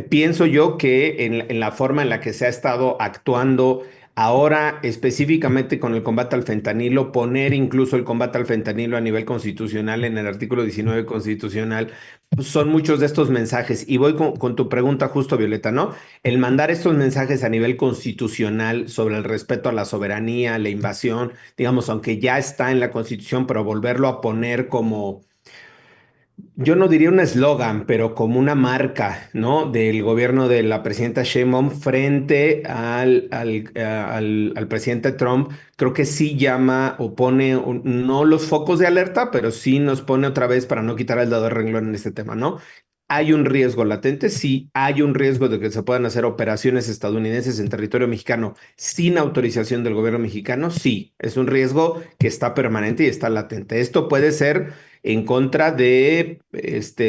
Pienso yo que en la forma en la que se ha estado actuando ahora específicamente con el combate al fentanilo, poner incluso el combate al fentanilo a nivel constitucional en el artículo 19 constitucional, pues son muchos de estos mensajes. Y voy con tu pregunta justo, Violeta, ¿no? El mandar estos mensajes a nivel constitucional sobre el respeto a la soberanía, la invasión, digamos, aunque ya está en la Constitución, pero volverlo a poner como yo no diría un eslogan, pero como una marca, ¿no? Del gobierno de la presidenta Sheinbaum frente al presidente Trump, creo que sí llama o pone, no los focos de alerta, pero sí nos pone otra vez para no quitar el dedo de renglón en este tema, ¿no? ¿Hay un riesgo latente? Sí, hay un riesgo de que se puedan hacer operaciones estadounidenses en territorio mexicano sin autorización del gobierno mexicano. Sí, es un riesgo que está permanente y está latente. Esto puede ser en contra de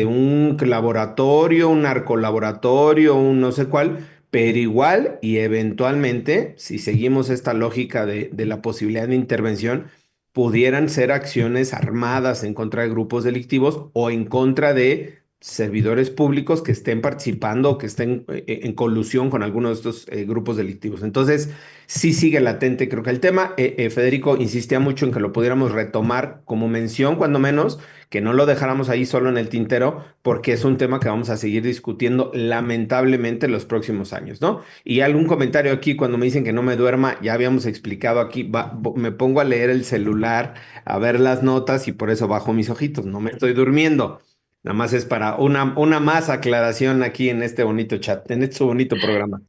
un laboratorio, un narcolaboratorio, un no sé cuál, pero igual y eventualmente, si seguimos esta lógica de la posibilidad de intervención, pudieran ser acciones armadas en contra de grupos delictivos o en contra de servidores públicos que estén participando o que estén en colusión con algunos de estos grupos delictivos. Entonces, sí sigue latente, creo que el tema. Federico insistía mucho en que lo pudiéramos retomar como mención, cuando menos, que no lo dejáramos ahí solo en el tintero, porque es un tema que vamos a seguir discutiendo lamentablemente en los próximos años, ¿no? Y algún comentario aquí cuando me dicen que no me duerma, ya habíamos explicado aquí, me pongo a leer el celular, a ver las notas y por eso bajo mis ojitos, no me estoy durmiendo. Nada más es para una más aclaración aquí en este bonito chat, en este bonito programa.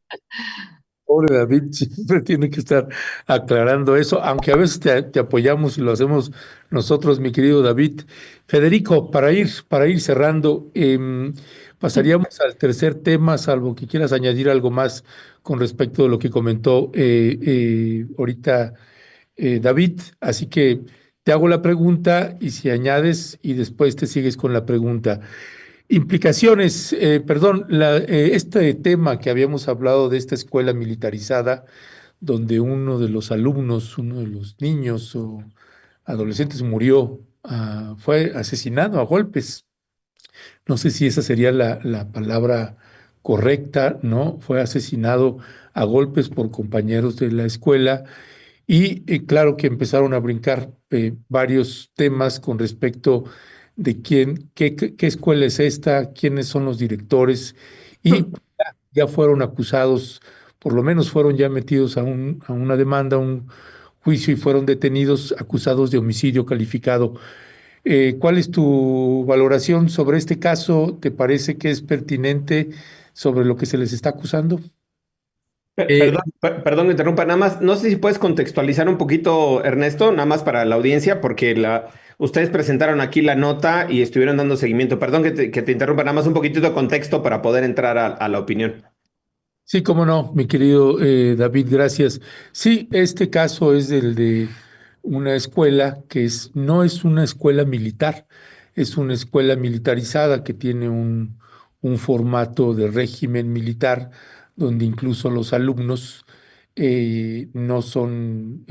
Pobre David, siempre tiene que estar aclarando eso, aunque a veces te apoyamos y lo hacemos nosotros, mi querido David. Federico, para ir cerrando, pasaríamos al tercer tema, salvo que quieras añadir algo más con respecto a lo que comentó ahorita David. Así que te hago la pregunta y si añades y después te sigues con la pregunta. Implicaciones, perdón, este tema que habíamos hablado de esta escuela militarizada, donde uno de los alumnos, uno de los niños o adolescentes murió, fue asesinado a golpes. No sé si esa sería la palabra correcta, ¿no? Fue asesinado a golpes por compañeros de la escuela y claro que empezaron a brincar varios temas con respecto de qué escuela es esta, quiénes son los directores, y ya fueron acusados, por lo menos fueron ya metidos a una demanda, un juicio y fueron detenidos acusados de homicidio calificado. ¿Cuál es tu valoración sobre este caso? ¿Te parece que es pertinente sobre lo que se les está acusando? Eh, Perdón que interrumpa, nada más, no sé si puedes contextualizar un poquito, Ernesto, nada más para la audiencia, porque ustedes presentaron aquí la nota y estuvieron dando seguimiento. Perdón que te interrumpa, nada más un poquitito de contexto para poder entrar a la opinión. Sí, cómo no, mi querido David, gracias. Sí, este caso es el de una escuela no es una escuela militar, es una escuela militarizada que tiene un formato de régimen militar donde incluso los alumnos no son,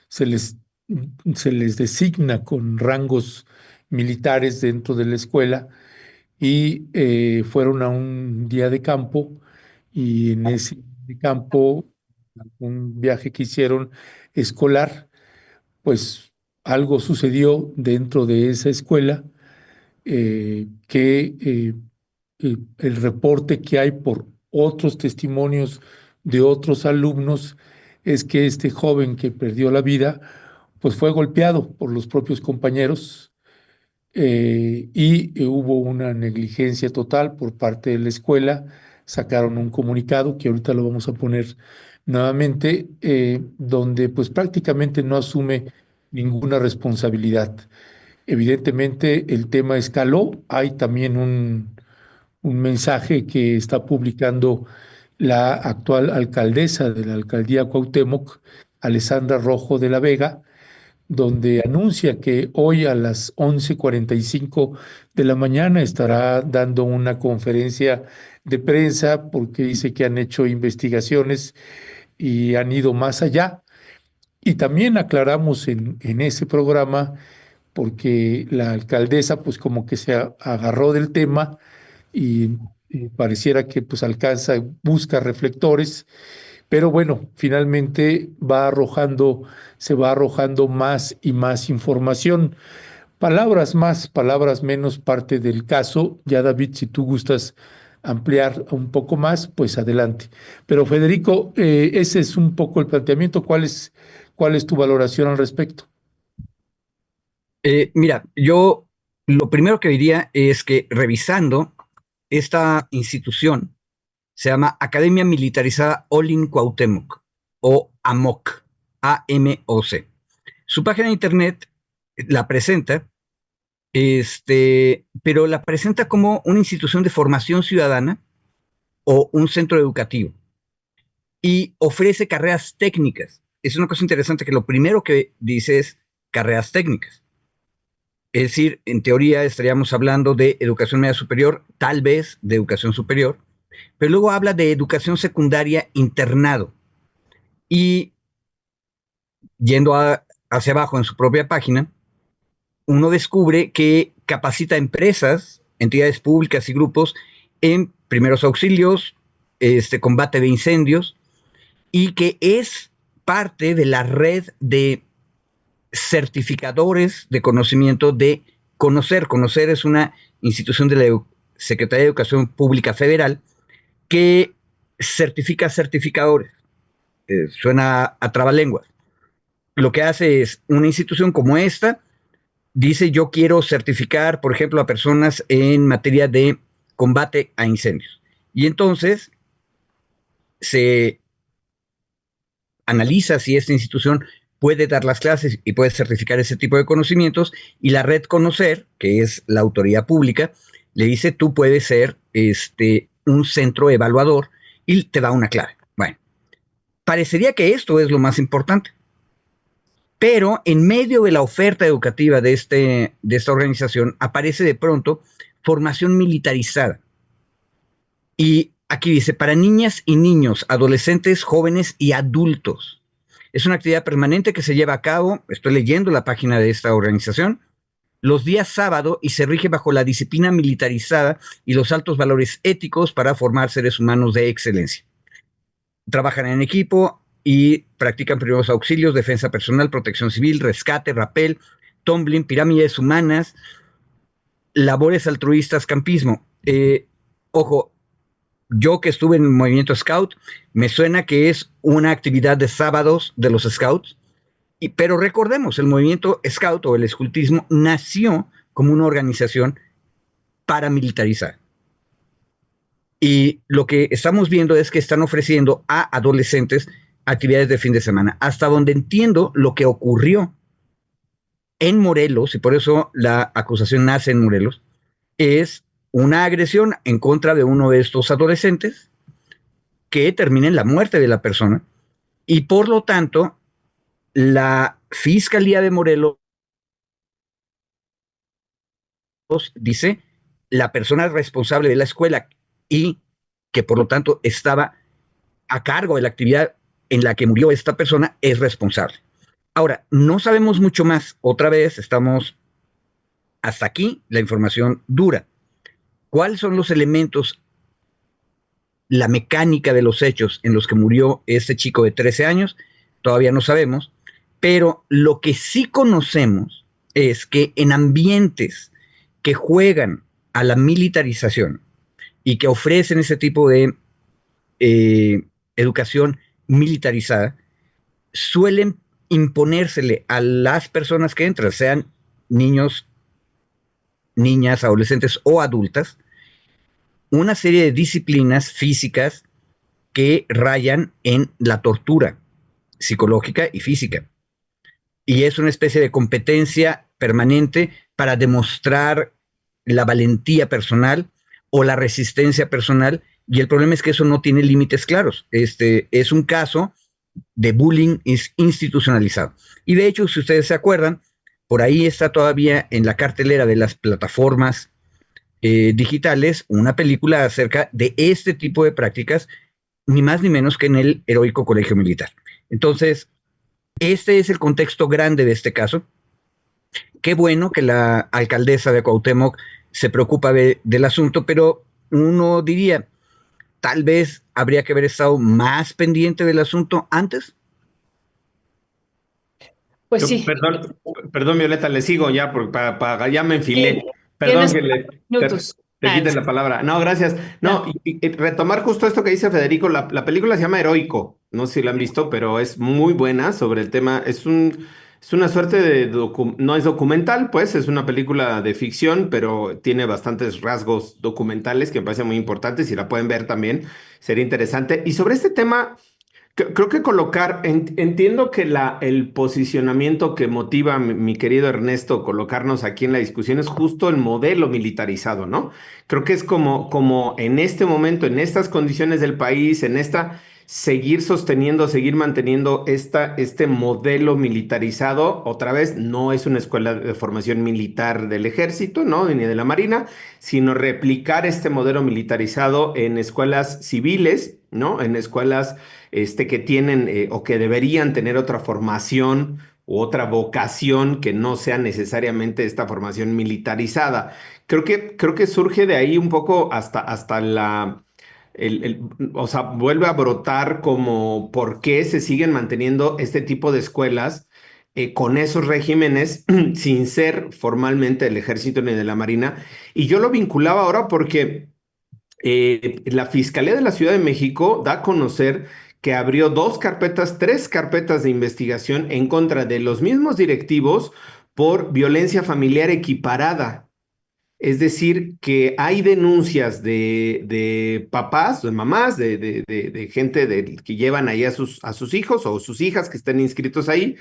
se les designa con rangos militares dentro de la escuela y fueron a un día de campo y en ese día de campo, un viaje que hicieron escolar, pues algo sucedió dentro de esa escuela que el reporte que hay por otros testimonios de otros alumnos es que este joven que perdió la vida, pues fue golpeado por los propios compañeros y hubo una negligencia total por parte de la escuela. Sacaron un comunicado que ahorita lo vamos a poner nuevamente, donde pues prácticamente no asume ninguna responsabilidad. Evidentemente el tema escaló. Hay también un mensaje que está publicando la actual alcaldesa de la alcaldía Cuauhtémoc, Alessandra Rojo de la Vega, donde anuncia que hoy a las 11:45 de la mañana estará dando una conferencia de prensa porque dice que han hecho investigaciones y han ido más allá. Y también aclaramos en ese programa porque la alcaldesa pues como que agarró del tema y pareciera que pues busca reflectores, pero bueno, finalmente se va arrojando más y más información. Palabras más, palabras menos, parte del caso. Ya David, si tú gustas ampliar un poco más, pues adelante. Pero Federico, ese es un poco el planteamiento. Cuál es tu valoración al respecto? Mira, yo lo primero que diría es que revisando esta institución, se llama Academia Militarizada Olin Cuauhtémoc, o AMOC, AMOC. Su página de internet la presenta, pero la presenta como una institución de formación ciudadana o un centro educativo y ofrece carreras técnicas. Es una cosa interesante que lo primero que dice es carreras técnicas. Es decir, en teoría estaríamos hablando de educación media superior, tal vez de educación superior, pero luego habla de educación secundaria internado. Y yendo hacia abajo en su propia página, uno descubre que capacita empresas, entidades públicas y grupos en primeros auxilios, combate de incendios, y que es parte de la red de certificadores de conocimiento de Conocer. Conocer es una institución de la Secretaría de Educación Pública Federal que certifica certificadores. Suena a trabalenguas. Lo que hace es una institución como esta, dice yo quiero certificar, por ejemplo, a personas en materia de combate a incendios. Y entonces se analiza si esta institución puede dar las clases y puede certificar ese tipo de conocimientos, y la red Conocer, que es la autoridad pública, le dice tú puedes ser un centro evaluador y te da una clave. Bueno, parecería que esto es lo más importante. Pero en medio de la oferta educativa de esta organización aparece de pronto formación militarizada. Y aquí dice, para niñas y niños, adolescentes, jóvenes y adultos. Es una actividad permanente que se lleva a cabo, estoy leyendo la página de esta organización, los días sábado y se rige bajo la disciplina militarizada y los altos valores éticos para formar seres humanos de excelencia. Trabajan en equipo y practican primeros auxilios, defensa personal, protección civil, rescate, rappel, tumbling, pirámides humanas, labores altruistas, campismo. Ojo, yo que estuve en el movimiento Scout, me suena que es una actividad de sábados de los Scouts, Pero recordemos, el movimiento Scout o el escultismo nació como una organización paramilitarizada. Y lo que estamos viendo es que están ofreciendo a adolescentes actividades de fin de semana. Hasta donde entiendo, lo que ocurrió en Morelos, y por eso la acusación nace en Morelos, es una agresión en contra de uno de estos adolescentes que termina en la muerte de la persona. Y por lo tanto, la Fiscalía de Morelos dice la persona responsable de la escuela y que por lo tanto estaba a cargo de la actividad en la que murió esta persona es responsable. Ahora, no sabemos mucho más. Otra vez estamos hasta aquí, la información dura. ¿Cuáles son los elementos, la mecánica de los hechos en los que murió este chico de 13 años? Todavía no sabemos, pero lo que sí conocemos es que en ambientes que juegan a la militarización y que ofrecen ese tipo de educación militarizada, suelen imponérsele a las personas que entran, sean niños, niñas, adolescentes o adultas, una serie de disciplinas físicas que rayan en la tortura psicológica y física. Y es una especie de competencia permanente para demostrar la valentía personal o la resistencia personal. Y el problema es que eso no tiene límites claros. Es un caso de bullying institucionalizado. Y de hecho, si ustedes se acuerdan, por ahí está todavía en la cartelera de las plataformas digitales una película acerca de este tipo de prácticas, ni más ni menos que en el Heroico Colegio Militar. Entonces, este es el contexto grande de este caso. Qué bueno que la alcaldesa de Cuauhtémoc se preocupa del asunto, pero uno diría, tal vez habría que haber estado más pendiente del asunto antes. Pues sí, Perdón, Violeta, le sigo ya, porque ya me enfilé. sí, Perdón tienes que te, minutos. te quite la palabra. No, gracias. No, Ya. y retomar justo esto que dice Federico, la película se llama Heroico, no sé si la han visto, pero es muy buena sobre el tema. Es una suerte de no es documental, pues, es una película de ficción, pero tiene bastantes rasgos documentales que me parecen muy importantes. Si la pueden ver también, sería interesante. Y sobre este tema. Creo que entiendo que el posicionamiento que motiva a mi querido Ernesto colocarnos aquí en la discusión es justo el modelo militarizado, ¿no? Creo que es como en este momento, en estas condiciones del país, seguir sosteniendo, seguir manteniendo este modelo militarizado. Otra vez, no es una escuela de formación militar del ejército, ¿no? Ni de la Marina, sino replicar este modelo militarizado en escuelas civiles, ¿no? En escuelas que tienen o que deberían tener otra formación u otra vocación que no sea necesariamente esta formación militarizada. Creo que surge de ahí un poco hasta o sea, vuelve a brotar como por qué se siguen manteniendo este tipo de escuelas con esos regímenes sin ser formalmente del ejército ni de la marina. Y yo lo vinculaba ahora porque la Fiscalía de la Ciudad de México da a conocer que abrió tres carpetas de investigación en contra de los mismos directivos por violencia familiar equiparada. Es decir, que hay denuncias de papás, de mamás, de gente que llevan ahí a sus hijos o sus hijas que estén inscritos ahí,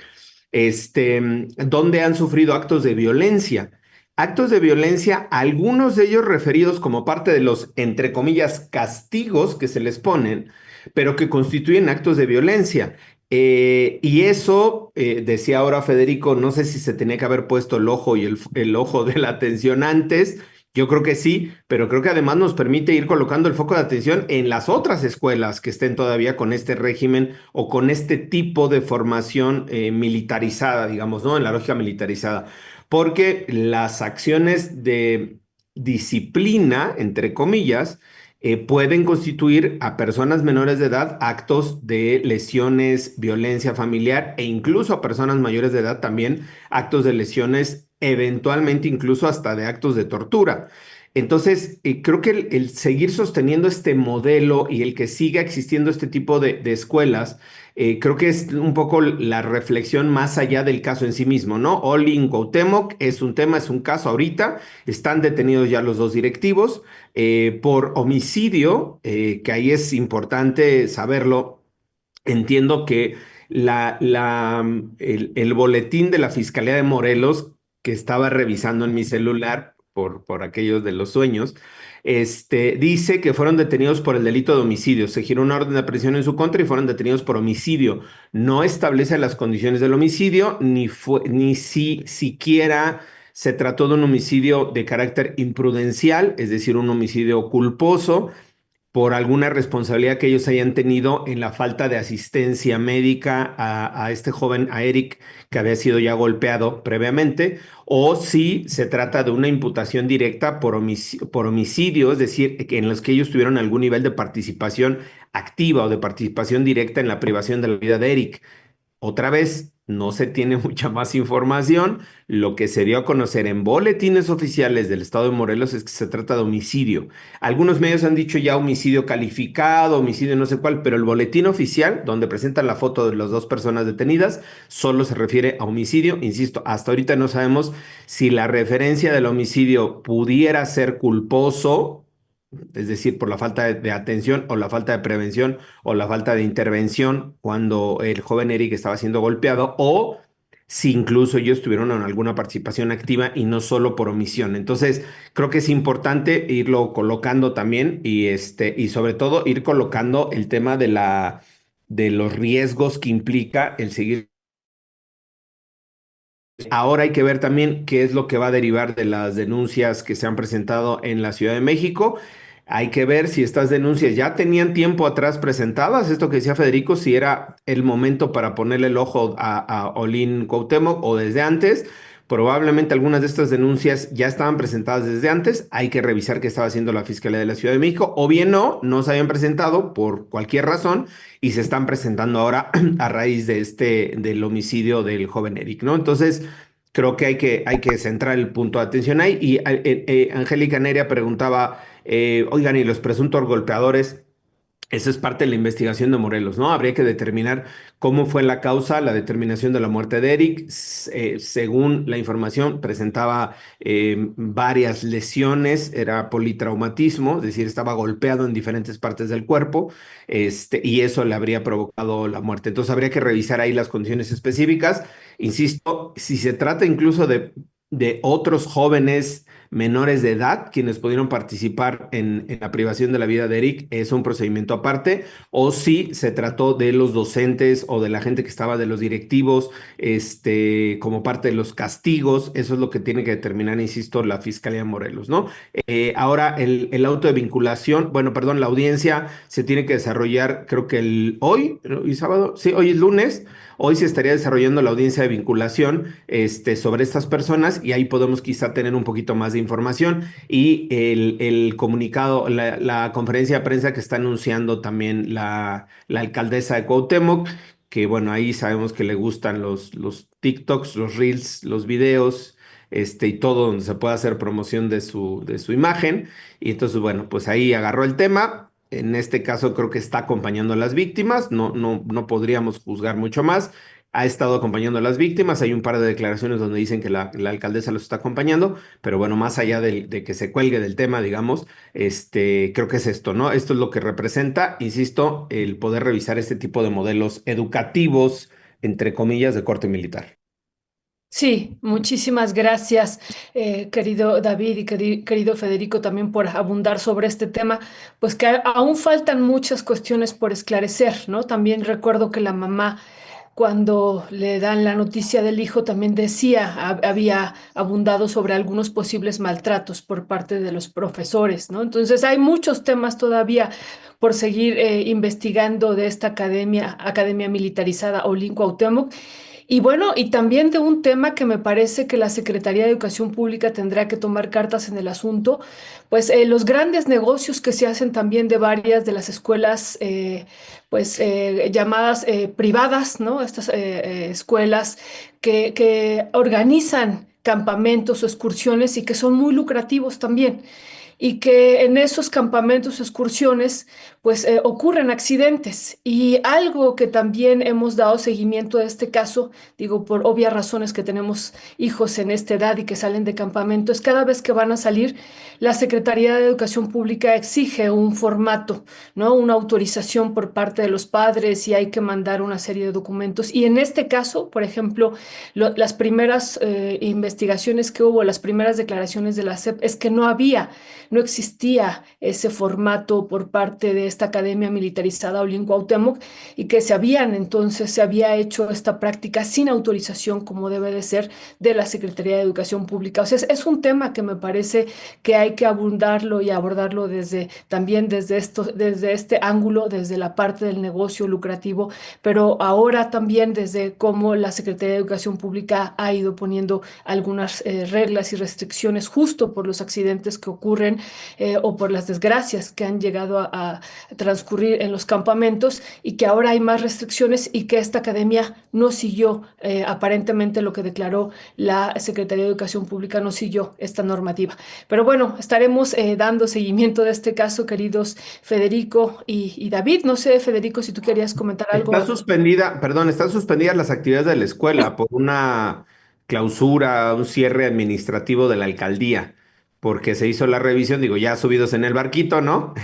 donde han sufrido actos de violencia. Actos de violencia, algunos de ellos referidos como parte de los, entre comillas, castigos que se les ponen, pero que constituyen actos de violencia. Y eso, decía ahora Federico, no sé si se tenía que haber puesto el ojo y el ojo de la atención antes. Yo creo que sí, pero creo que además nos permite ir colocando el foco de atención en las otras escuelas que estén todavía con este régimen o con este tipo de formación militarizada, digamos, ¿no? En la lógica militarizada. Porque las acciones de disciplina, entre comillas, pueden constituir a personas menores de edad actos de lesiones, violencia familiar e incluso a personas mayores de edad también actos de lesiones eventualmente incluso hasta de actos de tortura. Entonces, creo que el seguir sosteniendo este modelo y el que siga existiendo este tipo de escuelas, creo que es un poco la reflexión más allá del caso en sí mismo, ¿no? Olin Cuauhtémoc es un tema, es un caso ahorita, están detenidos ya los dos directivos por homicidio, que ahí es importante saberlo. Entiendo que el boletín de la Fiscalía de Morelos, que estaba revisando en mi celular por aquellos de los sueños, dice que fueron detenidos por el delito de homicidio. Se giró una orden de aprehensión en su contra y fueron detenidos por homicidio. No establece las condiciones del homicidio, ni si siquiera se trató de un homicidio de carácter imprudencial, es decir, un homicidio culposo por alguna responsabilidad que ellos hayan tenido en la falta de asistencia médica a este joven, a Eric, que había sido ya golpeado previamente, o si se trata de una imputación directa por homicidio, es decir, en los que ellos tuvieron algún nivel de participación activa o de participación directa en la privación de la vida de Eric. Otra vez, no se tiene mucha más información. Lo que se dio a conocer en boletines oficiales del estado de Morelos es que se trata de homicidio. Algunos medios han dicho ya homicidio calificado, homicidio no sé cuál, pero el boletín oficial, donde presentan la foto de las dos personas detenidas, solo se refiere a homicidio. Insisto, hasta ahorita no sabemos si la referencia del homicidio pudiera ser culposo, es decir, por la falta de atención o la falta de prevención o la falta de intervención cuando el joven Eric estaba siendo golpeado, o si incluso ellos tuvieron alguna participación activa y no solo por omisión. Entonces, creo que es importante irlo colocando también y sobre todo ir colocando el tema de los riesgos que implica el seguir. Ahora hay que ver también qué es lo que va a derivar de las denuncias que se han presentado en la Ciudad de México. Hay que ver si estas denuncias ya tenían tiempo atrás presentadas, esto que decía Federico, si era el momento para ponerle el ojo a Olin Cuauhtémoc o desde antes. Probablemente algunas de estas denuncias ya estaban presentadas desde antes. Hay que revisar qué estaba haciendo la Fiscalía de la Ciudad de México, o bien no se habían presentado por cualquier razón y se están presentando ahora a raíz del homicidio del joven Eric, ¿no? Entonces, creo que hay que centrar el punto de atención ahí. Y Angélica Neria preguntaba, oigan, ¿y los presuntos golpeadores? Eso es parte de la investigación de Morelos, ¿no? Habría que determinar cómo fue la causa, la determinación de la muerte de Eric. Según la información, presentaba varias lesiones, era politraumatismo, es decir, estaba golpeado en diferentes partes del cuerpo, y eso le habría provocado la muerte. Entonces habría que revisar ahí las condiciones específicas. Insisto, si se trata incluso de otros jóvenes menores de edad, quienes pudieron participar en la privación de la vida de Eric, es un procedimiento aparte, o si se trató de los docentes o de la gente que estaba de los directivos, como parte de los castigos. Eso es lo que tiene que determinar, insisto, la Fiscalía de Morelos, ¿no? Ahora, el auto de vinculación, bueno, perdón, la audiencia se tiene que desarrollar, creo que hoy sábado, sí, hoy es lunes. Hoy se estaría desarrollando la audiencia de vinculación sobre estas personas, y ahí podemos quizá tener un poquito más de información, y el comunicado, la conferencia de prensa que está anunciando también la alcaldesa de Cuauhtémoc, que bueno, ahí sabemos que le gustan los TikToks, los Reels, los videos, y todo donde se pueda hacer promoción de su imagen. Y entonces, bueno, pues ahí agarró el tema. En este caso creo que está acompañando a las víctimas, no podríamos juzgar mucho más. Ha estado acompañando a las víctimas, hay un par de declaraciones donde dicen que la alcaldesa los está acompañando, pero bueno, más allá de que se cuelgue del tema, digamos, creo que es esto, ¿no? Esto es lo que representa, insisto, el poder revisar este tipo de modelos educativos, entre comillas, de corte militar. Sí, muchísimas gracias, querido David y querido Federico, también por abundar sobre este tema, pues que aún faltan muchas cuestiones por esclarecer, ¿no? También recuerdo que la mamá, cuando le dan la noticia del hijo, también decía, había abundado sobre algunos posibles maltratos por parte de los profesores, ¿no? Entonces hay muchos temas todavía por seguir investigando de esta academia militarizada Olin Cuauhtémoc. Y bueno, y también de un tema que me parece que la Secretaría de Educación Pública tendrá que tomar cartas en el asunto, pues los grandes negocios que se hacen también de varias de las escuelas, llamadas privadas, ¿no? Estas escuelas que organizan campamentos o excursiones y que son muy lucrativos también. Y que en esos campamentos, excursiones, pues ocurren accidentes. Y algo que también hemos dado seguimiento a este caso, digo, por obvias razones que tenemos hijos en esta edad y que salen de campamento, es cada vez que van a salir, la Secretaría de Educación Pública exige un formato, ¿no? Una autorización por parte de los padres y hay que mandar una serie de documentos. Y en este caso, por ejemplo, las primeras investigaciones que hubo, las primeras declaraciones de la SEP, es que no existía ese formato por parte de esta academia militarizada Olin Cuauhtémoc y que se había hecho esta práctica sin autorización como debe de ser de la Secretaría de Educación Pública. O sea, es un tema que me parece que hay que abundarlo y abordarlo también desde este ángulo, desde la parte del negocio lucrativo, pero ahora también desde cómo la Secretaría de Educación Pública ha ido poniendo algunas reglas y restricciones justo por los accidentes que ocurren o por las desgracias que han llegado a transcurrir en los campamentos y que ahora hay más restricciones y que esta academia no siguió, aparentemente lo que declaró la Secretaría de Educación Pública no siguió esta normativa. Pero bueno, estaremos dando seguimiento de este caso, queridos Federico y David. No sé, Federico, si tú querías comentar Está algo. suspendida, perdón, están suspendidas las actividades de la escuela por una clausura, un cierre administrativo de la alcaldía, porque se hizo la revisión, digo, ya subidos en el barquito, ¿no?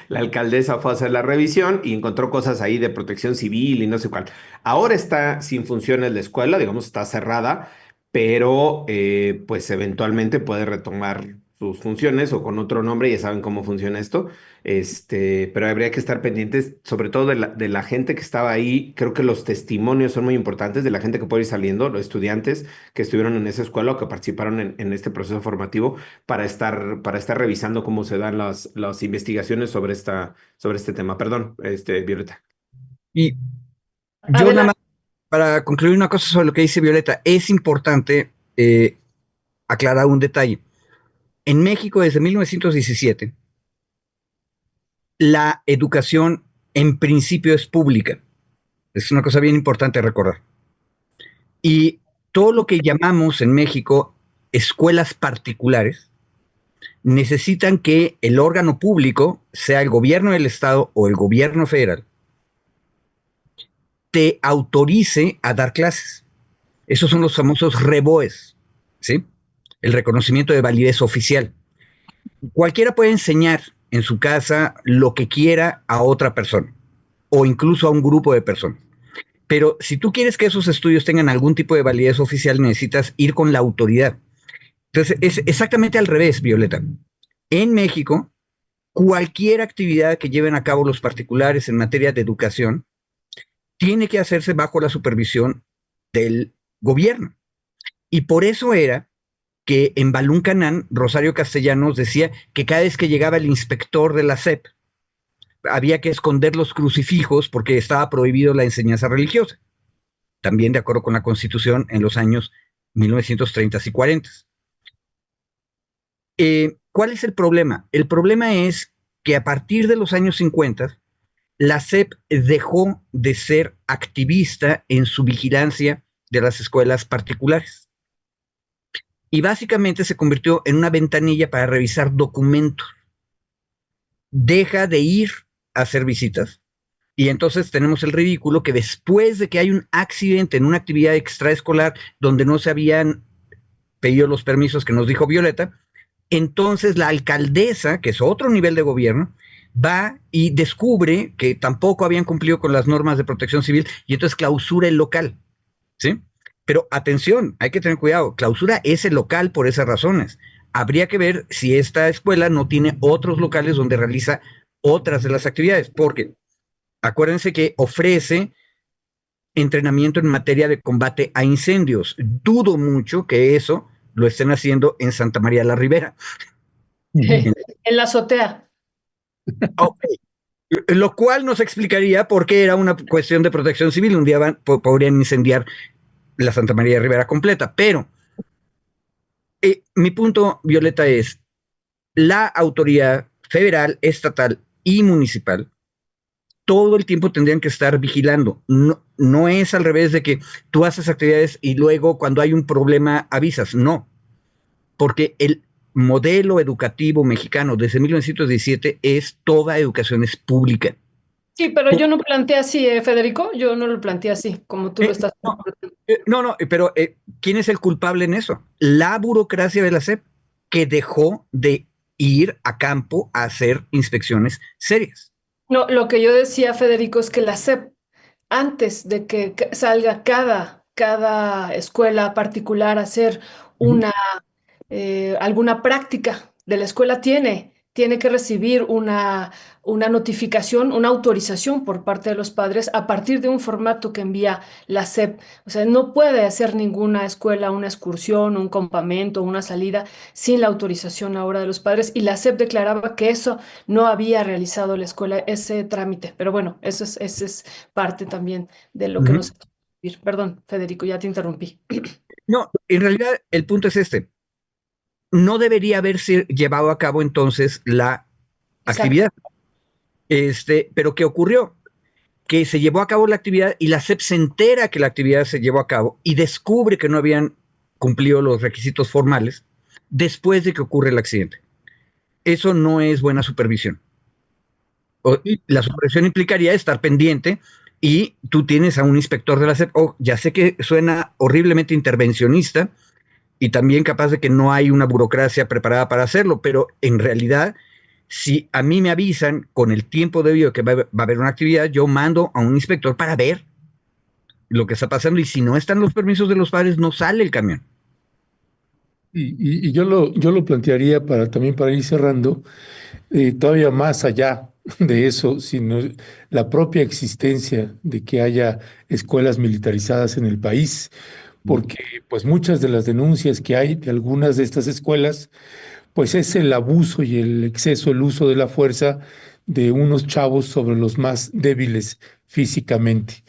La alcaldesa fue a hacer la revisión y encontró cosas ahí de protección civil y no sé cuál. Ahora está sin funciones la escuela, digamos, está cerrada, pero pues eventualmente puede retomar sus funciones o con otro nombre, ya saben cómo funciona esto. Pero habría que estar pendientes, sobre todo de la gente que estaba ahí. Creo que los testimonios son muy importantes de la gente que puede ir saliendo, los estudiantes que estuvieron en esa escuela o que participaron en este proceso formativo para estar revisando cómo se dan las investigaciones sobre este tema. Perdón, Violeta. Y yo nada más, Adelante. para concluir una cosa sobre lo que dice Violeta, es importante aclarar un detalle. En México, desde 1917, la educación en principio es pública. Es una cosa bien importante recordar. Y todo lo que llamamos en México escuelas particulares necesitan que el órgano público, sea el gobierno del estado o el gobierno federal, te autorice a dar clases. Esos son los famosos REBOES, ¿sí? El reconocimiento de validez oficial. Cualquiera puede enseñar en su casa lo que quiera a otra persona o incluso a un grupo de personas. Pero si tú quieres que esos estudios tengan algún tipo de validez oficial, necesitas ir con la autoridad. Entonces, es exactamente al revés, Violeta. En México, cualquier actividad que lleven a cabo los particulares en materia de educación tiene que hacerse bajo la supervisión del gobierno. Y por eso era que en Balún Rosario Castellanos decía que cada vez que llegaba el inspector de la SEP, había que esconder los crucifijos porque estaba prohibido la enseñanza religiosa, también de acuerdo con la Constitución en los años 1930 y 40. ¿Cuál es el problema? El problema es que a partir de los años 50, la SEP dejó de ser activista en su vigilancia de las escuelas particulares y básicamente se convirtió en una ventanilla para revisar documentos. Deja de ir a hacer visitas. Y entonces tenemos el ridículo que después de que hay un accidente en una actividad extraescolar donde no se habían pedido los permisos que nos dijo Violeta, entonces la alcaldesa, que es otro nivel de gobierno, va y descubre que tampoco habían cumplido con las normas de protección civil y entonces clausura el local, ¿sí? Pero atención, hay que tener cuidado, clausura ese local por esas razones. Habría que ver si esta escuela no tiene otros locales donde realiza otras de las actividades, porque acuérdense que ofrece entrenamiento en materia de combate a incendios. Dudo mucho que eso lo estén haciendo en Santa María la Ribera. Ujú. En la azotea. Okay. Lo cual nos explicaría por qué era una cuestión de protección civil. Un día podrían incendiar la Santa María de Ribera completa. Pero mi punto, Violeta, es la autoridad federal, estatal y municipal todo el tiempo tendrían que estar vigilando. No, no es al revés de que tú haces actividades y luego cuando hay un problema avisas. No, porque el modelo educativo mexicano desde 1917 es toda educación es pública. Sí, pero yo no planteé así, Federico, yo no lo planteé así, como tú lo estás No, planteando. pero ¿quién es el culpable en eso? La burocracia de la SEP, que dejó de ir a campo a hacer inspecciones serias. No, lo que yo decía, Federico, es que la SEP, antes de que salga cada escuela particular a hacer Ujú. una, alguna práctica de la escuela, tiene que recibir una notificación, una autorización por parte de los padres a partir de un formato que envía la SEP. O sea, no puede hacer ninguna escuela una excursión, un campamento, una salida sin la autorización ahora de los padres. Y la SEP declaraba que eso no había realizado la escuela, ese trámite. Pero bueno, eso es parte también de lo que Ujú. nos... Perdón, Federico, ya te interrumpí. No, en realidad el punto es este. No debería haberse llevado a cabo entonces la Exacto. actividad. Pero ¿qué ocurrió? Que se llevó a cabo la actividad y la SEP se entera que la actividad se llevó a cabo y descubre que no habían cumplido los requisitos formales después de que ocurre el accidente. Eso no es buena supervisión. Sí, La supervisión implicaría estar pendiente y tú tienes a un inspector de la SEP, ya sé que suena horriblemente intervencionista y también capaz de que no hay una burocracia preparada para hacerlo, pero en realidad, si a mí me avisan con el tiempo debido que va a haber una actividad, yo mando a un inspector para ver lo que está pasando y si no están los permisos de los padres, no sale el camión. y yo lo plantearía también para ir cerrando, todavía más allá de eso, sino la propia existencia de que haya escuelas militarizadas en el país, porque pues muchas de las denuncias que hay de algunas de estas escuelas, pues es el abuso y el exceso, el uso de la fuerza de unos chavos sobre los más débiles físicamente.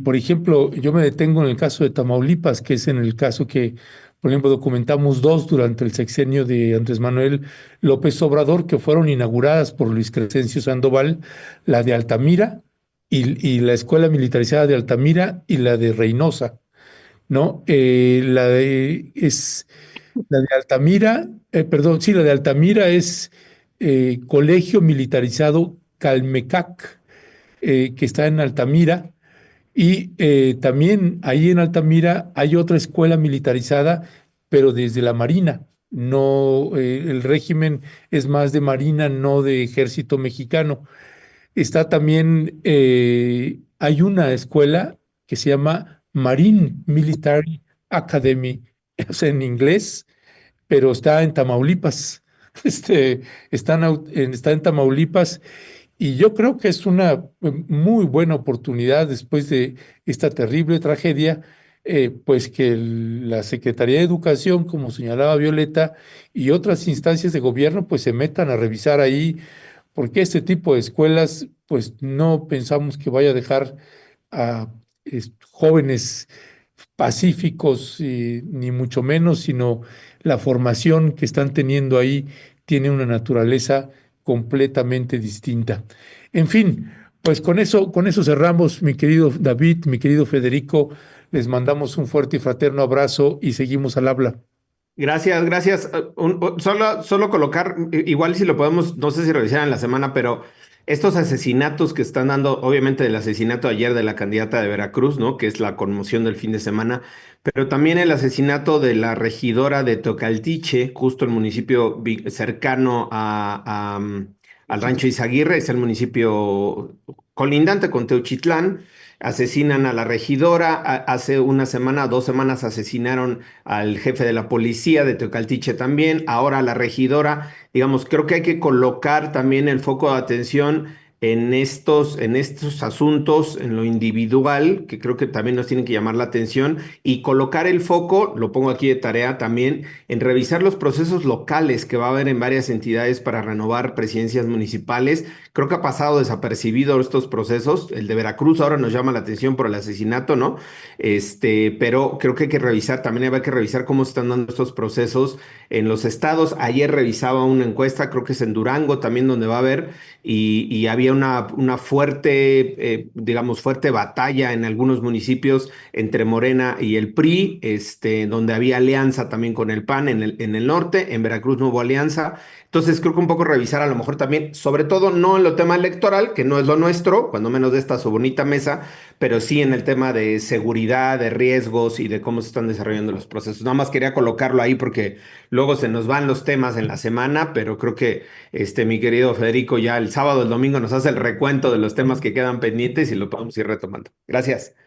Por ejemplo, yo me detengo en el caso de Tamaulipas, que es en el caso que, por ejemplo, documentamos dos durante el sexenio de Andrés Manuel López Obrador, que fueron inauguradas por Luis Crescencio Sandoval, la de Altamira y la Escuela Militarizada de Altamira y la de Reynosa, ¿no? La de Altamira, perdón, sí, la de Altamira es Colegio Militarizado Calmecac, que está en Altamira y también ahí en Altamira hay otra escuela militarizada, pero desde la Marina. No, el régimen es más de Marina, no de Ejército Mexicano. Está también, hay una escuela que se llama Marine Military Academy, o sea, en inglés, pero está en Tamaulipas. Está en Tamaulipas y yo creo que es una muy buena oportunidad después de esta terrible tragedia, pues que la Secretaría de Educación, como señalaba Violeta, y otras instancias de gobierno, pues se metan a revisar ahí, porque este tipo de escuelas, pues no pensamos que vaya a dejar a jóvenes pacíficos, ni mucho menos, sino la formación que están teniendo ahí tiene una naturaleza completamente distinta. En fin, pues con eso cerramos, mi querido David, mi querido Federico, les mandamos un fuerte y fraterno abrazo y seguimos al habla. Gracias, gracias. Solo colocar, igual si lo podemos, no sé si revisar en la semana, pero estos asesinatos que están dando, obviamente el asesinato ayer de la candidata de Veracruz, ¿no? Que es la conmoción del fin de semana, pero también el asesinato de la regidora de Tocaltiche, justo el municipio cercano al rancho Izaguirre, es el municipio colindante con Teuchitlán. Asesinan a la regidora, hace una semana, 2 semanas asesinaron al jefe de la policía de Teocaltiche también, ahora la regidora. Digamos, creo que hay que colocar también el foco de atención en estos asuntos, en lo individual, que creo que también nos tienen que llamar la atención, y colocar el foco, lo pongo aquí de tarea también, en revisar los procesos locales que va a haber en varias entidades para renovar presidencias municipales. Creo que ha pasado desapercibido estos procesos. El de Veracruz ahora nos llama la atención por el asesinato, ¿no? Pero creo que hay que revisar, también hay que revisar cómo se están dando estos procesos en los estados. Ayer revisaba una encuesta, creo que es en Durango también donde va a haber, y había había una fuerte, digamos, fuerte batalla en algunos municipios entre Morena y el PRI, donde había alianza también con el PAN en el norte. En Veracruz no hubo alianza. Entonces creo que un poco revisar a lo mejor también, sobre todo no en lo tema electoral, que no es lo nuestro, cuando menos de esta su bonita mesa, pero sí en el tema de seguridad, de riesgos y de cómo se están desarrollando los procesos. Nada más quería colocarlo ahí porque luego se nos van los temas en la semana, pero creo que mi querido Federico ya el sábado, el domingo nos hace el recuento de los temas que quedan pendientes y lo podemos ir retomando. Gracias.